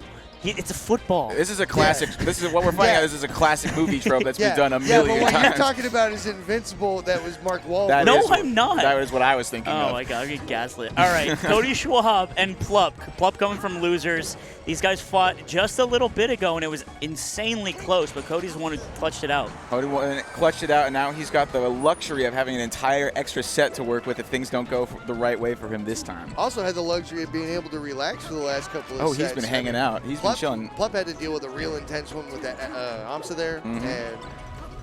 it's a football. This is a classic. This is what we're finding Yeah. out. This is a classic movie trope that's yeah. been done a Yeah, million but what times. you're talking about is Invincible. That was Mark Wahlberg. That No, is what- I'm not. That is what I was thinking Oh of. my God, I get gaslit. All right, Cody Schwab and Plup. Plup coming from losers. These guys fought just a little bit ago, and it was insanely close, but Cody's the one who clutched it out. Cody clutched it out, and now he's got the luxury of having an entire extra set to work with if things don't go the right way for him this time. Also had the luxury of being able to relax for the last couple of Oh, sets. he's been hanging out. He's been chilling. Plup had to deal with a real intense one with that Amsa there, Mm-hmm. and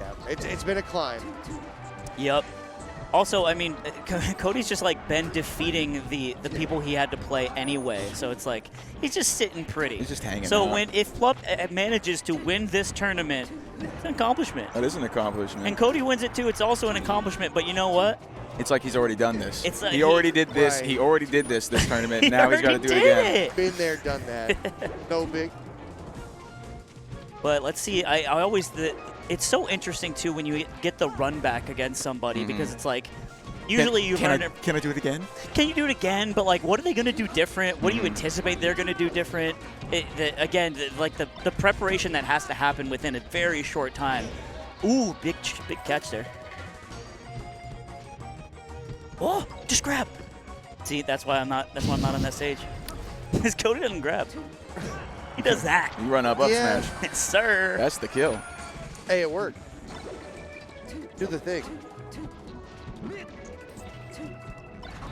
yeah, it's been a climb. Yep. Also, I mean, Cody's just like been defeating the people he had to play anyway, so it's like he's just sitting pretty. He's just hanging So out. if Plup manages to win this tournament, it's an accomplishment. That is an accomplishment. And Cody wins it too, it's also an accomplishment. But you know what? It's like he's already done this. It's like he already did this. Right. He already did this tournament. He Now he's got to already do it did again. it. Been there, done that. No big. But let's see. I always it's so interesting too when you get the run back against somebody because it's like usually you can run I, it. can I do it again? Can you do it again? But like, what are they going to do different? What do you anticipate they're going to do different? The preparation that has to happen within a very short time. Ooh, big catch there. Oh, just grab. See, that's why I'm not on that stage. His Cody doesn't grab. He does that. You run up Yeah. smash. Yes, sir. That's the kill. Hey, it worked. Do the thing.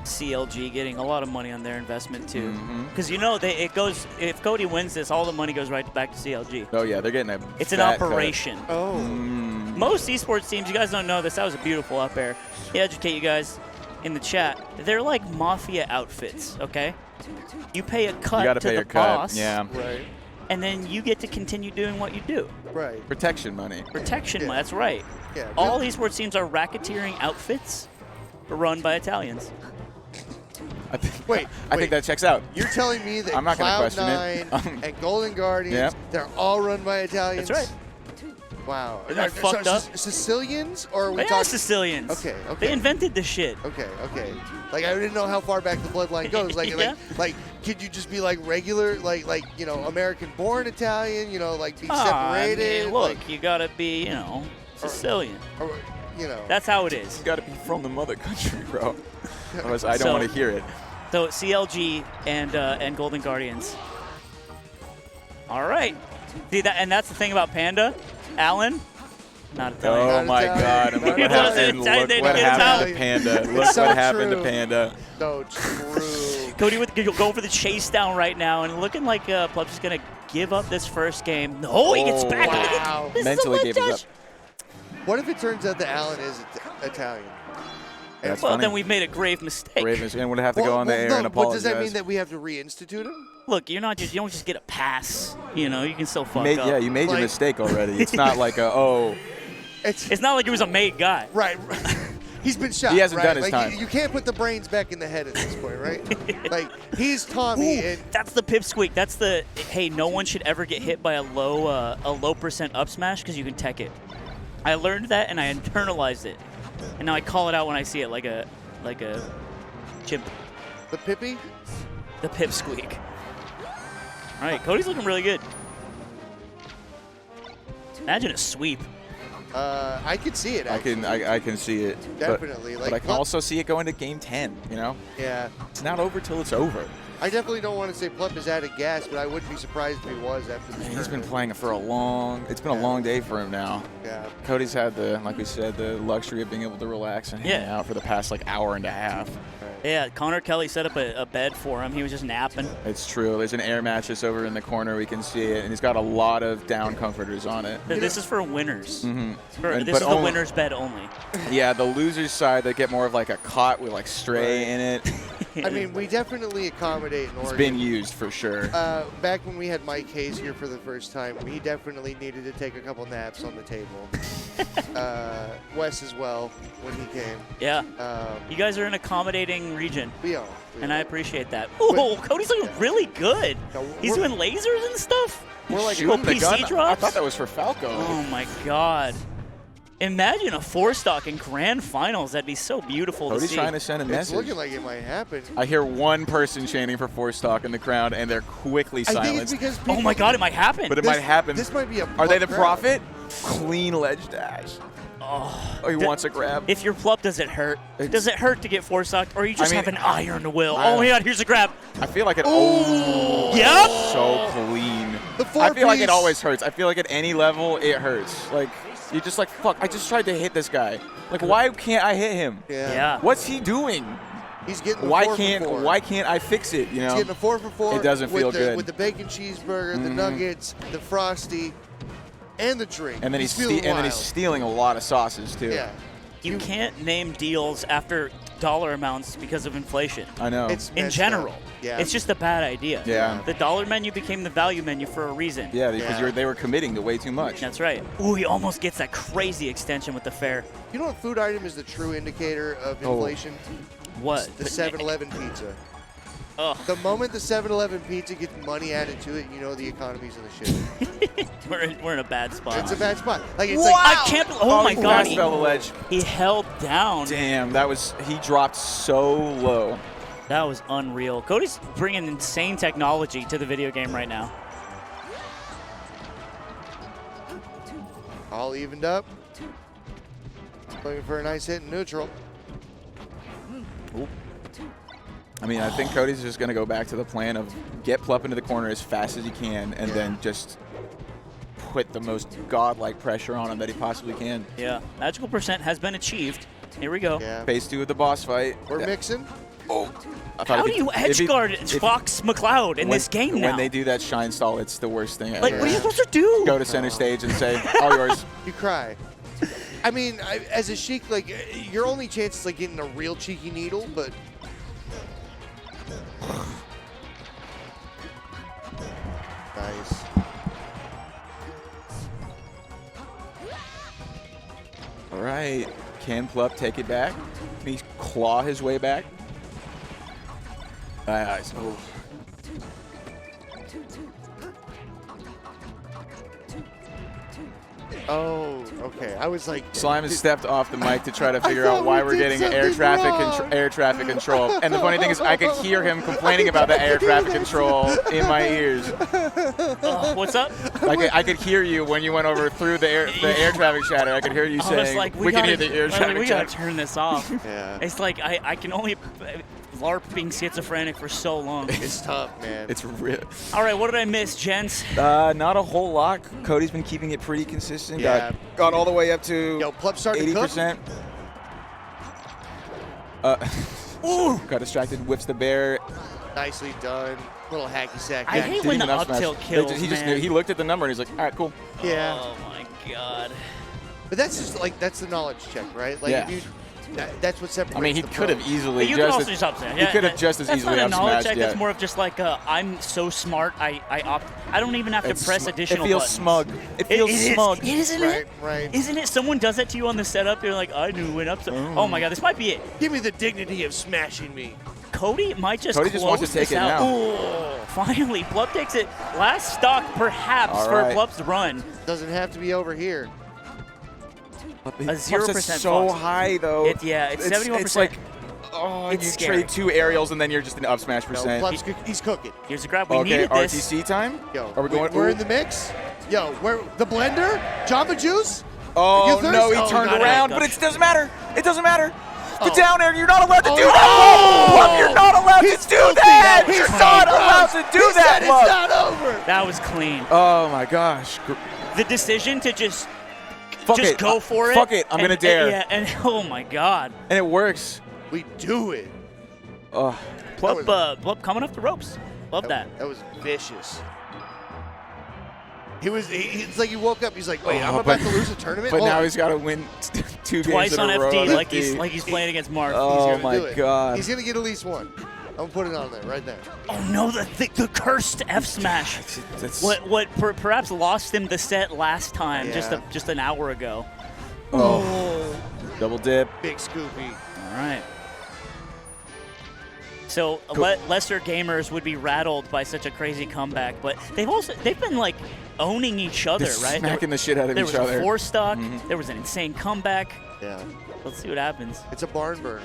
CLG getting a lot of money on their investment too, because it goes. If Cody wins this, all the money goes right back to CLG. Oh yeah, they're getting a. It's an fat cut. operation. Oh. Most esports teams, you guys don't know this. That was a beautiful up air. To educate you guys in the chat, they're like mafia outfits. Okay, you pay a cut You got to to pay the your cut. boss, Yeah. Right. and then you get to continue doing what you do. Right. Protection money. Protection. Yeah. That's right. Yeah. All esports teams are racketeering outfits run by Italians. I think, Wait, I think that checks out. You're telling me that I'm not gonna question Cloud9 and Golden Guardians, Yeah. they're all run by Italians? That's right. Wow. Isn't that fucked up? Sicilians, or are we Yeah, talking? Sicilians. Okay, They okay. invented this shit. Okay. Like I didn't know how far back the bloodline goes. Like, Yeah. like, could you just be like regular, like American-born Italian? Like be I separated. mean, look, you gotta be, Sicilian. or, That's how it is. You got to be from the mother country, bro. Otherwise, I don't So- want to hear it. So CLG and Golden Guardians. All right. See that, and that's the thing about Panda, Alan. Not Italian. Oh Not my Italian. God! And look He what doesn't happened. Italian, Look they what didn't get happened to Italian. Panda. Look So what happened true. to Panda. So true. Cody with going for the chase down right now, and looking like Plebs is gonna give up this first game. No, he gets Oh, back. wow. This Mentally is a gave ledge us dash. up. What if it turns out that Alan is Italian? That's Well, funny. then we've made a grave mistake. Ravens and would have to go on the air no, and but apologize. does that mean that we have to reinstitute him? Look, you don't just get a pass. You can still fuck up. Yeah, you made your Like- mistake already. It's not like It's It's not like he was a made guy. right. He's been shot. He hasn't right? done his like, time. You can't put the brains back in the head at this point, right? Like he's Tommy, Ooh, and that's the pipsqueak. That's the hey. No one should ever get hit by a low percent up smash because you can tech it. I learned that and I internalized it, and now I call it out when I see it like a chimp. the Pippi. The pipsqueak. All right, Cody's looking really good. Imagine a sweep. I could see it. Actually. I can see it. Definitely, But like, I can what- also see it going to game 10. Yeah. It's not over till it's over. I definitely don't want to say Plup is out of gas, but I wouldn't be surprised if he was after this. He's been tournament. playing it for it's been a long day for him now. Yeah. Cody's had like we said, the luxury of being able to relax and hang Yeah. out for the past hour and a half. Yeah, Connor Kelly set up a bed for him. He was just napping. It's true. There's an air mattress over in the corner. We can see it, and he's got a lot of down comforters on it. This is for winners. Mhm. This But is the only- winner's bed only. Yeah, the losers side, they get more of like a cot with Stray in it. I mean, we definitely accommodate in It's Oregon. been used for sure. Back when we had Mike Hayes here for the first time, we definitely needed to take a couple naps on the table. Wes as well when he came. Yeah. Um, You guys are an accommodating region, we all. and I appreciate that. Ooh, Cody's looking really good. No, He's we're- doing lasers and stuff. We're like Shooting the PC gun. I drops? thought that was for Falco. Oh my God. Imagine a 4-stock in grand finals. That'd be so beautiful to Cody's see. trying to send a It's message. looking like it might happen. I hear one person chanting for 4-stock in the crowd, and they're quickly I think it's silenced. because Oh my God, it might happen. But it this, might happen. This might be a. Are they the crowd. Prophet? Clean ledge dash. Oh, he wants a grab. If you're Plup, does it hurt? Does it hurt to get 4-stocked, or you just I mean, have an iron will? I- Oh my God, here's a grab. I feel like it. Yep. So clean. The I feel like it four-piece. always hurts. I feel like at any level it hurts. You're just fuck. I just tried to hit this guy. Why can't I hit him? Yeah. What's he doing? He's getting. Why 4 for can't 4. Why can't I fix it? He's getting a 4 for 4. It doesn't with feel the, good. With the bacon cheeseburger, the nuggets, the frosty, and the drink. And then he's feeling stealing wild. a lot of sauces too. Yeah. you can't name deals after dollar amounts because of inflation. I know. It's In messed general, up. Yeah. it's just a bad idea. Yeah. The dollar menu became the value menu for a reason. yeah, because Yeah. they were committing to way too much. That's right. Ooh, he almost gets that crazy extension with the fair. You know what food item is the true indicator of inflation? What? The 7-Eleven pizza. Ugh. The moment the 7-Eleven pizza gets money added to it, you know the economy's in the shit. We're in a bad spot. It's a bad spot. Like it's I like can't. Oh my he God. fast fell the ledge. He held down. Damn, he dropped so low. That was unreal. Cody's bringing insane technology to the video game right now. all evened up. Looking for a nice hit in neutral. I mean, I think Cody's just going to go back to the plan of get Plup into the corner as fast as he can and then just put the most godlike pressure on him that he possibly can. Yeah, magical percent has been achieved. Here we go. Yeah. Phase 2 of the boss fight. We're Yeah. mixing. Oh. I thought How if do he- you if edge he- guard if- Fox McCloud in this game now? When they do that shine stall, it's the worst thing ever. Like, what are you supposed to do? Go to center stage and say, all yours. You cry. I mean, as a Sheik, like, your only chance is like getting a real cheeky needle, but. Nice. All right. Can Plup take it back? Can he claw his way back? Nice. Oh. Oh, okay. I was like. Slime has stepped off the mic to try to figure thought out why we we're did getting air something traffic wrong. air traffic control. And the funny thing is, I could hear him complaining about the air traffic control in my ears. What's up? I could hear you when you went over through the air traffic shatter. I could hear you I was saying, like, "We can hear the air I was like, traffic we gotta shatter." turn this off. Yeah. It's like I can only LARP being schizophrenic for so long. It's tough, man. It's real. All right, what did I miss, gents? Not a whole lot. Cody's been keeping it pretty consistent. Yeah. Got all the way up to Yo, Plup starting to cook. 80%. Got distracted, whips the bear. Nicely done. Little hacky sack. I hate when the Demon up smash. tilt kills, He just man. he looked at the number and he's like, all right, cool. Yeah. Oh my God. But that's just like, that's the knowledge check, right? Like, Yeah. if you, that's what separates I mean, he the could have pros. easily But you could also just just up smash. he could have just as that's easily not a up knowledge smashed. check. Yeah. That's more of just like I'm so smart. I opt. I don't even have to It's press sm- additional It feels buttons. smug. It feels smug. Isn't Right, it? right. Isn't it? Someone does that to you on the setup. You're like, I knew when up. Oh my God, this might be it. Give me the dignity of smashing me. Cody might just Cody just wants to close take this it out. now. Ooh, finally, Plup takes it. Last stock, perhaps, All for right. Plup's run. Doesn't have to be over here. A Plup's 0% at so Fox. high though. It's 71%. It's like, oh, It's you scary. trade 2 aerials and then you're just an up smash No, percent. he's cooking. Here's a grab. We Okay, needed this. RTC time. Yo, Are we going? We're ooh. in the mix. Yo, where the blender? Jamba Juice? Oh You no, he thirst- turned oh, around, no. but it doesn't matter. It doesn't matter. The Oh. down air, you're not allowed to Oh, do no. that. Plup, you're not allowed He's to do filthy. that. He's You're so not gross. allowed to do He that, said Plup. it's not over. That was clean. Oh my gosh. The decision to just Fuck just it. go for it. Fuck it. I'm gonna dare. Yeah, and oh my God. And it works. We do it. Oh. Plup, Plup coming off the ropes. Love that. That was vicious. It's like he woke up. He's like, wait, Oh, I'm about but- to lose a tournament. But Hold now on. he's got to win 2 Twice games on in a row. FD, on like FD. he's playing against Mark. Oh. He's gonna my do it. God. He's gonna get at least one. I'm gonna put it on there, right there. Oh no, the cursed F smash. That's, What perhaps lost him the set last time, Yeah. just an hour ago. oh. Double dip. Big Scoopy. All right. So lesser gamers would be rattled by such a crazy comeback, but they've been like owning each other, They're right? smacking the shit out of there each was other. a 4-stock. Mhm. There was an insane comeback. Yeah. Let's see what happens. It's a barn burner.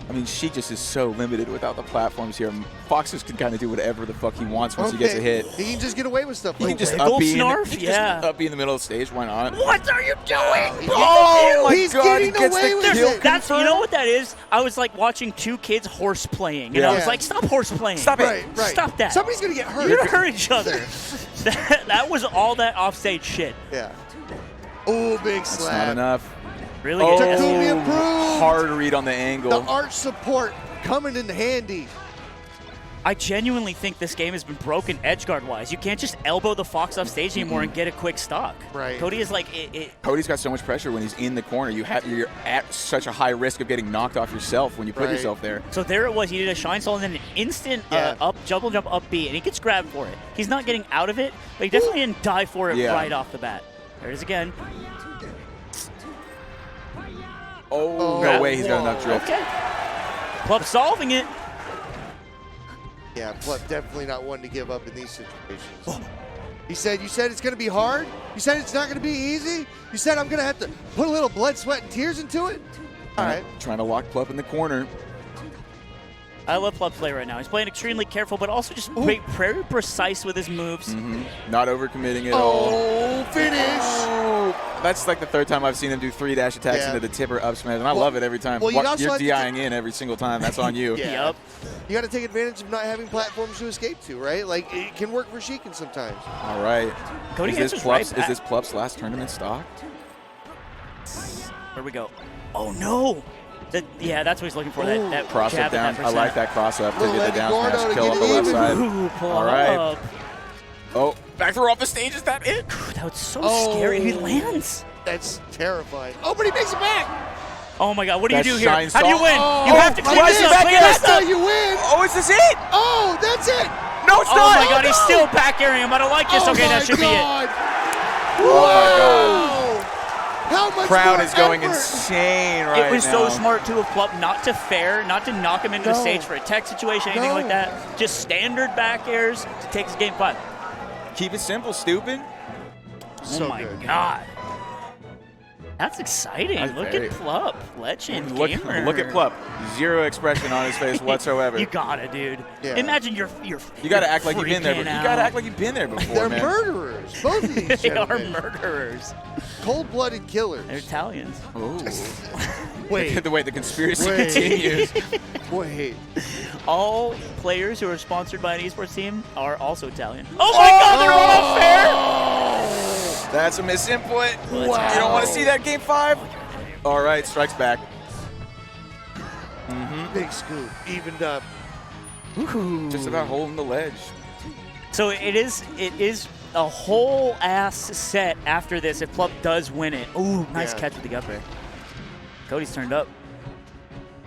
I mean, she just is so limited without the platforms here. Foxes can kind of do whatever the fuck he wants once he gets a hit. He can just get away with stuff He like can just that. Gold up be snarf? he can Yeah. just up be in the middle of the stage. Why not? What are you doing? Oh my He's God! He getting gets away the with kill. it. That's you know what that is? I was like watching 2 kids horse playing, and I Yeah. was like, "Stop horse playing! Stop it. Right, right. Stop that! Somebody's gonna get hurt. You're gonna hurt each other." that was all that offstage shit. Yeah. Oh, big That's slap. not enough. Really? Oh, good. Takumi approved. hard read on the The angle. arch support coming in handy. I genuinely think this game has been broken edgeguard-wise. You can't just elbow the Fox off stage anymore and get a quick stock. Right. Cody is like Cody's got so much pressure when he's in the corner. You're at such a high risk of getting knocked off yourself when you put Right. yourself there. So there it was. He did a shine stall and then an instant double jump up B, and he gets grabbed for it. He's not getting out of it, but he definitely didn't die for it Yeah. right off the bat. There it is again. Oh, Grab. no way he's got enough drift. Okay. Club solving it. Yeah, Plup definitely not one to give up in these situations. He said, you said it's going to be hard? You said it's not going to be easy? You said I'm going to have to put a little blood, sweat, and tears into it? All right. Trying to lock Plup in the corner. I love Plup play right now. He's playing extremely careful, but also just very precise with his moves. Not overcommitting at all. Oh, finish! Oh, that's like the third time I've seen him do 3 dash attacks Yeah. into the tipper up smash, and I love it every time. well, you'd also You're have to DIing in every single time. That's on you. Yeah. Yep. You got to take advantage of not having platforms to escape to, right? Like, it can work for Sheikah sometimes. All right. Cody Is this answers right Plup's, back. is this Plup's last tournament stock? Where we go? Oh no! Yeah, that's what he's looking for. That Cross jab up down. and that I like that cross up to Little get the Eddie down Gordo smash to kill get up it the left even. side. Ooh, pull All right. up. Oh, back throw off the stage. Is that it? That was so Oh. scary. He lands. That's terrifying. Oh, but he makes it back! Oh my God! What do you That do here? shine How do you salt. win? Oh, you have to clean why this is he up. back Clean in? this That's how up. you win! Oh, is this it? Oh, that's it! No, it's Oh not. my God! He's still back airing him. I don't like this. Oh Okay, my that should God. Oh Whoa! How much Crowd more is going effort? insane be right it. It was now. so smart too of Plup not to fair, not to knock him into the No. stage for a tech situation, anything No. like that. Just standard back airs to take his game 5. Keep it simple, stupid. So oh my good. God. That's exciting. That's Look very- at Plup. Legend Look gamer. at Plup. Zero expression on his face whatsoever. You gotta, dude. Yeah. Imagine you're You gotta act like you've been there. freaking You gotta out. act like you've been there before, They're man. murderers. Both of these They are gentlemen. murderers. Cold-blooded killers. They're Italians. Oh. Wait, the way the conspiracy Wait. continues. wait. All players who are sponsored by an esports team are also Italian. Oh my God, they're all fair. That's a misinput. Wow. You don't want to see that game 5? All right, strikes back. Big scoop. Evened up. Just about holding the ledge. So it is a whole ass set after this if Plup does win it. Ooh, nice Yeah. catch with the up air. Cody's turned up.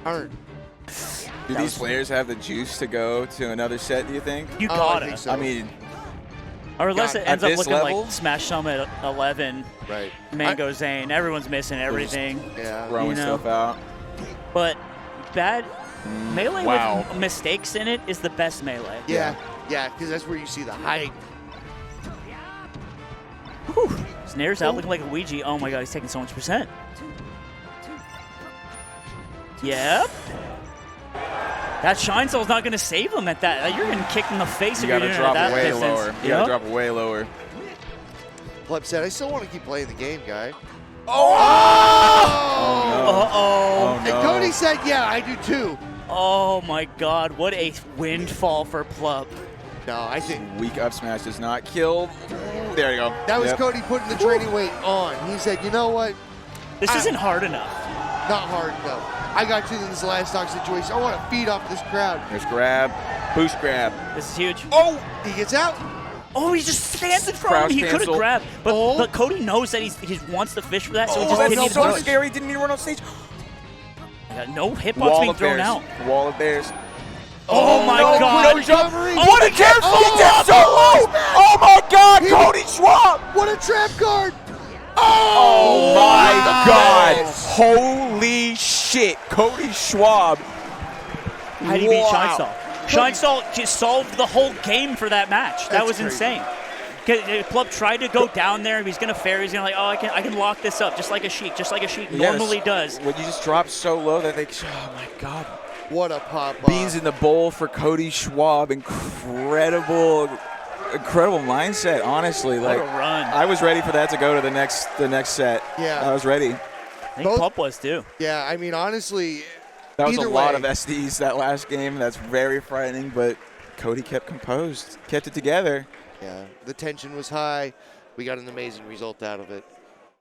Hard. Do That these was- players have the juice to go to another set, do you think? You Oh, I gotta. think so. I mean, Or unless God, it at ends up this looking level? like Smash Summit 11, Right. Mango Zane. Everyone's missing everything. Yeah. throwing You know. stuff out. But bad melee wow. with mistakes in it is the best melee. Yeah. Yeah, because that's where you see the height. Snares out looking like a Ouija. Oh my God, he's taking so much percent. Yep. That Shine Soul's not going to save him at that. You're getting kicked in the face You if you're gotta doing it drop at that way distance. lower. You gotta drop way lower. Plup said, I still want to keep playing the game, guy. Oh no. Uh-oh. Oh And no. Cody said, yeah, I do too. Oh my God, what a windfall for Plup. No, I think Weak up smash does not kill. Ooh, there you go. that was Yep. Cody putting the training weight on. He said, you know what? This isn't hard enough. Not hard, no. I got you in this last stock situation. I want to feed off this crowd. There's grab. Boost grab. This is huge. Oh! He gets out. Oh, he just stands in front Crouch of him. He could have cancel. grabbed. But, Oh. but Cody knows that he wants to fish for that, so he Oh, just didn't that's even so push. scary. Didn't even run on stage. No hitbox Wall being of thrown bears. out. Wall of bears. Oh, my no, God. no recovery. What a jump! Oh, He did so low! Oh my God! He- Cody Schwab! What a trap card. Oh my God! goodness. Holy shit! Cody Schwab. How do you beat Wow. Shine Stall? Shine Stall just solved the whole game for that match. That That's was crazy. insane. Plup tried to go down there. He's gonna fair. He's gonna I can lock this up just like a Sheik normally does. When you just drop so low that they, oh my God. What a pop. Beans in the bowl for Cody Schwab. Incredible mindset. Honestly, What like a run. I was ready for that to go to the next set. Yeah. I was ready. I think both- Plup was too. Yeah, I mean, honestly, That was either a lot way. of SDs that last game. That's very frightening, but Cody kept composed, kept it together. Yeah, the tension was high. We got an amazing result out of it.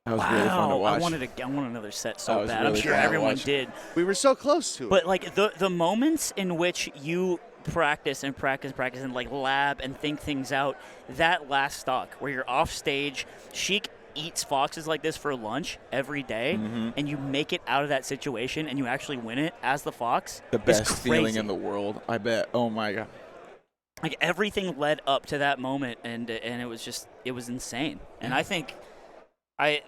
That was really fun to Wow, watch. I want another set That so was bad. I'm really sure fun to everyone watch. did. We were so close to it. But like the moments in which you practice and practice and like lab and think things out, that last stock where you're off stage, Sheik eats foxes like this for lunch every day, and you make it out of that situation and you actually win it as the fox. The best is feeling crazy. in the world, I bet. Oh my god. Like everything led up to that moment, and it was insane. And I think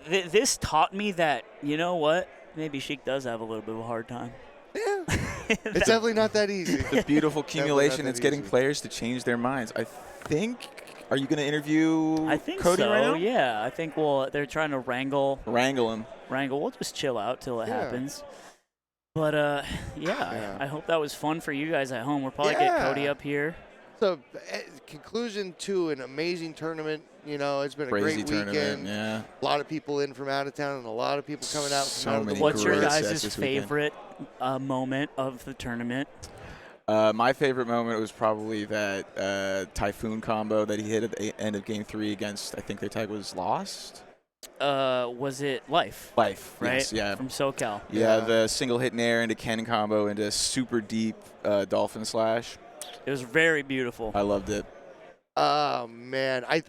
this taught me that, you know what, maybe Sheik does have a little bit of a hard time. Yeah. It's definitely not that easy. The beautiful accumulation. that It's getting easy. players to change their minds. I think. Are you going to interview I think Cody so. right now? Yeah, I think they're trying to wrangle. Wrangle him. We'll just chill out till it Yeah. happens. But Yeah. I hope that was fun for you guys at home. We'll probably get Yeah. Cody up here. So, conclusion to an amazing tournament. You know, it's been a Crazy great tournament. weekend. Yeah. A lot of people in from out of town and a lot of people coming out from So out of the many What's your great world. sets guys' this weekend. favorite moment of the tournament? My favorite moment was probably that Typhoon combo that he hit at the end of Game 3 against, I think their tag was Lost? Was it Life? Life, Right? yes, yeah. From SoCal. Yeah, Yeah. the single hit nair into Ken combo into super deep Dolphin Slash. It was very beautiful. I loved it. Oh man, I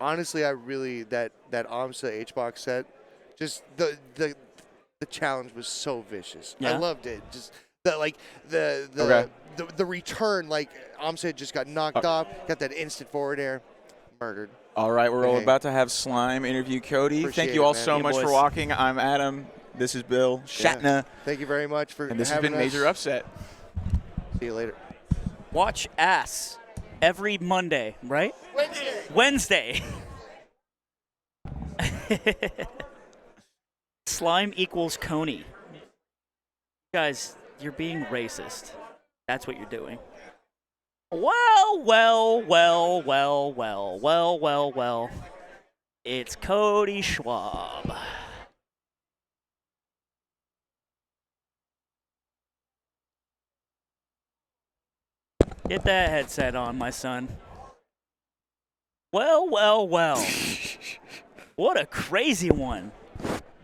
honestly really that AMSA HBox set, just the challenge was so vicious. I Yeah? loved it. Just the Okay. the return, like AMSA just got knocked off, got that instant forward air, murdered. All right, we're all Hey. about to have Slime interview Cody. Appreciate Thank you it, all man. so Yeah, much for boys. walking. I'm Adam. This is Bill Shatna. Thank you very much for And this has having been us. Major Upset. See you later. Watch Ass every Monday, right? Wednesday. Slime equals Coney. Guys, you're being racist. That's what you're doing. Well. It's Cody Schwab. Get that headset on, my son. Well. What a crazy one.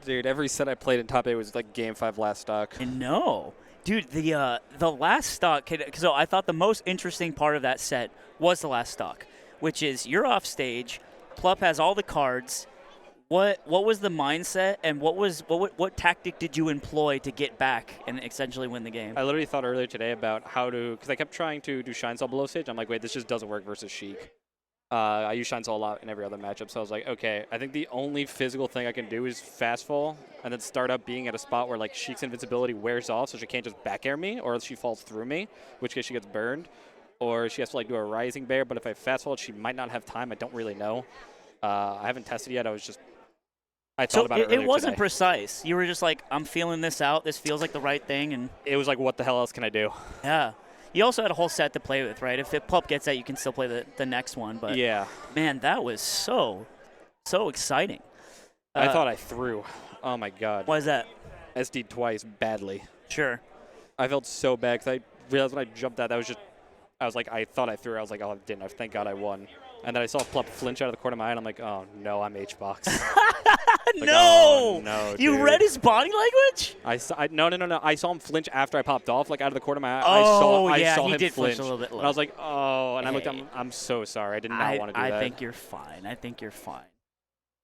Dude, every set I played in top 8 was like Game 5 last stock. And no. Dude, the last stock, so I thought the most interesting part of that set was the last stock, which is you're off stage, Plup has all the cards. What was the mindset, and what tactic did you employ to get back and essentially win the game? I literally thought earlier today about how to, because I kept trying to do Shine Cell below stage. I'm like, wait, this just doesn't work versus Sheik. I use Shine Cell a lot in every other matchup, so I was like, okay, I think the only physical thing I can do is fast fall and then start up being at a spot where like Sheik's invincibility wears off, so she can't just back air me, or else she falls through me, in which case she gets burned, or she has to like do a rising bear. But if I fast fall, she might not have time. I don't really know. I haven't tested yet. I thought So about it earlier it wasn't today. precise. You were just like, I'm feeling this out. This feels like the right thing, and It was like, what the hell else can I do? yeah. You also had a whole set to play with, right? If Plup gets that, you can still play the next one. But Yeah. man, that was so exciting. I thought I threw. Oh my god. Why is that? SD'd twice badly. Sure. I felt so bad because I realized when I jumped that was just, I was like, I thought I threw. I was like, oh, I didn't. Thank God I won. And then I saw Plup flinch out of the corner of my eye, and I'm like, oh no, I'm H-box. No! oh, no, You dude. read his body language? No. I saw him flinch after I popped off, like out of the corner of my eye. Oh, I yeah, saw he him did flinch flinch a little bit And I was low. like, oh, and I looked. Hey. I'm so sorry. I did not want to do that. I think you're fine.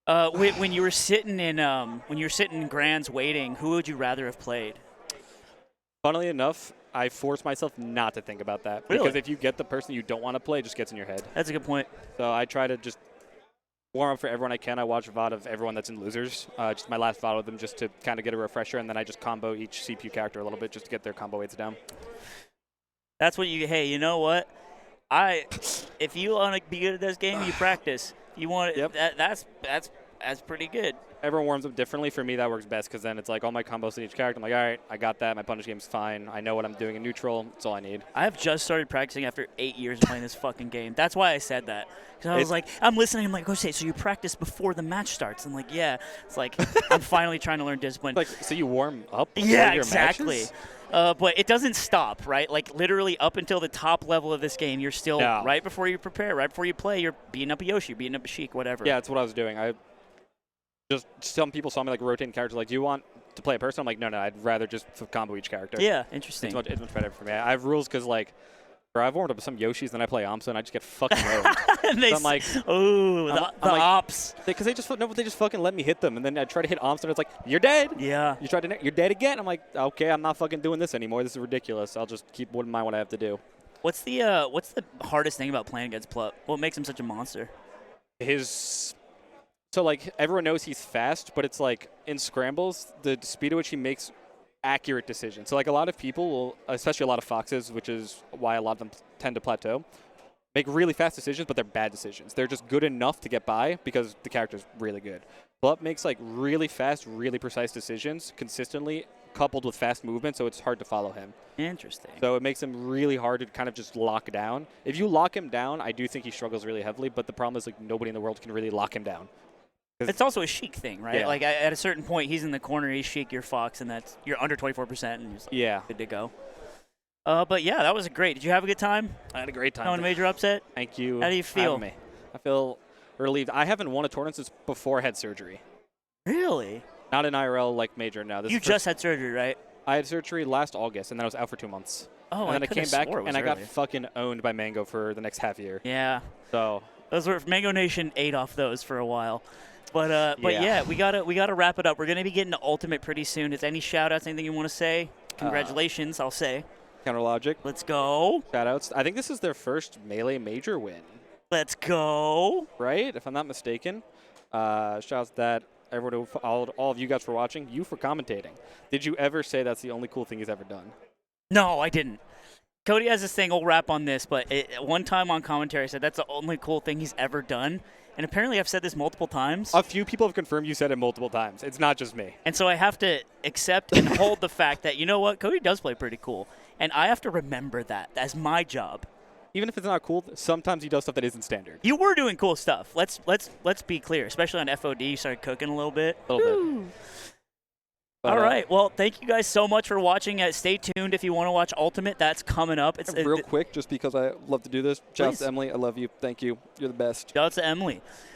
When you were sitting in Grands waiting, who would you rather have played? Funnily enough, I forced myself not to think about that. Really? Because if you get the person you don't want to play, it just gets in your head. That's a good point. So I try to just warm up for everyone I can. I watch VOD of everyone that's in Losers. Just my last VOD with them just to kind of get a refresher, and then I just combo each CPU character a little bit just to get their combo weights down. That's what Yep. you know what? If you want to be good at this game, you practice. You want Yep. that's pretty good. Everyone warms up differently. For me, that works best because then it's like all my combos in each character. I'm like, all right, I got that. My punish game's fine. I know what I'm doing in neutral. That's all I need. I have just started practicing after 8 years of playing this fucking game. That's why I said that. Because I was It's- like, I'm listening. I'm like, okay, so you practice before the match starts? I'm like, yeah. It's like I'm finally trying to learn discipline. Like, so you warm up before Yeah, your exactly. matches? But it doesn't stop, right? Like literally up until the top level of this game, you're still No. right before you prepare, right before you play, you're beating up a Yoshi, beating up a Sheik, whatever. Yeah, that's what I was doing. Just some people saw me like rotating characters. Like, do you want to play a person? I'm like, no, I'd rather just combo each character. Yeah, interesting. It's much better for me. I have rules because like Bro, I've warmed up with some Yoshis, then I play Amsa, and I just get fucking owned. And they So I'm like, ooh, the I'm like- ops. Because they just fucking let me hit them, and then I try to hit Amsa, and it's like, you're dead. Yeah. You're dead again. I'm like, okay, I'm not fucking doing this anymore. This is ridiculous. I'll just keep what I have to do. What's the hardest thing about playing against Plup? What makes him such a monster? So like everyone knows he's fast, but it's like in scrambles, the speed at which he makes accurate decisions. So like a lot of people will, especially a lot of foxes, which is why a lot of them tend to plateau, make really fast decisions, but they're bad decisions. They're just good enough to get by because the character's really good. Plup makes like really fast, really precise decisions consistently, coupled with fast movement, so it's hard to follow him. Interesting. So it makes him really hard to kind of just lock down. If you lock him down, I do think he struggles really heavily, but the problem is like nobody in the world can really lock him down. It's also a Sheik thing, right? Yeah. Like at a certain point, he's in the corner, he's Sheik, you're Fox, and you're under 24%, and you're just like, Yeah. good to go. But yeah, that was great. Did you have a good time? I had a great time. No one major upset? Thank you. How do you for feel? having me. I feel relieved. I haven't won a tournament since before I had surgery. Really? Not an IRL like major now. This You is just had surgery, right? I had surgery last August, and then I was out for 2 months. Oh, and then I coulda came back, swore it was and I got early. fucking owned by Mango for the next half year. Yeah. So Those were Mango Nation ate off those for a while. But Yeah. yeah, we gotta wrap it up. We're gonna be getting to Ultimate pretty soon. Is any shout outs, anything you want to say? Congratulations, I'll say. Counter Logic, Let's go. shoutouts. I think this is their first Melee major win, Let's go. right? If I'm not mistaken. Shouts that everyone, all of you guys for watching, you for commentating. Did you ever say that's the only cool thing he's ever done? No, I didn't. Cody has this thing, we'll wrap on this, but one time on commentary I said that's the only cool thing he's ever done. And apparently I've said this multiple times. A few people have confirmed you said it multiple times. It's not just me. And so I have to accept and hold the fact that, you know what, Cody does play pretty cool. And I have to remember that as my job. Even if it's not cool, sometimes he does stuff that isn't standard. You were doing cool stuff. Let's be clear, especially on FOD, you started cooking a little bit. A little bit. But, All right. Well, thank you guys so much for watching. Stay tuned if you want to watch Ultimate. That's coming up. It's real quick, just because I love to do this. Shout out Please. to Emily. I love you. Thank you. You're the best. Shout out to Emily.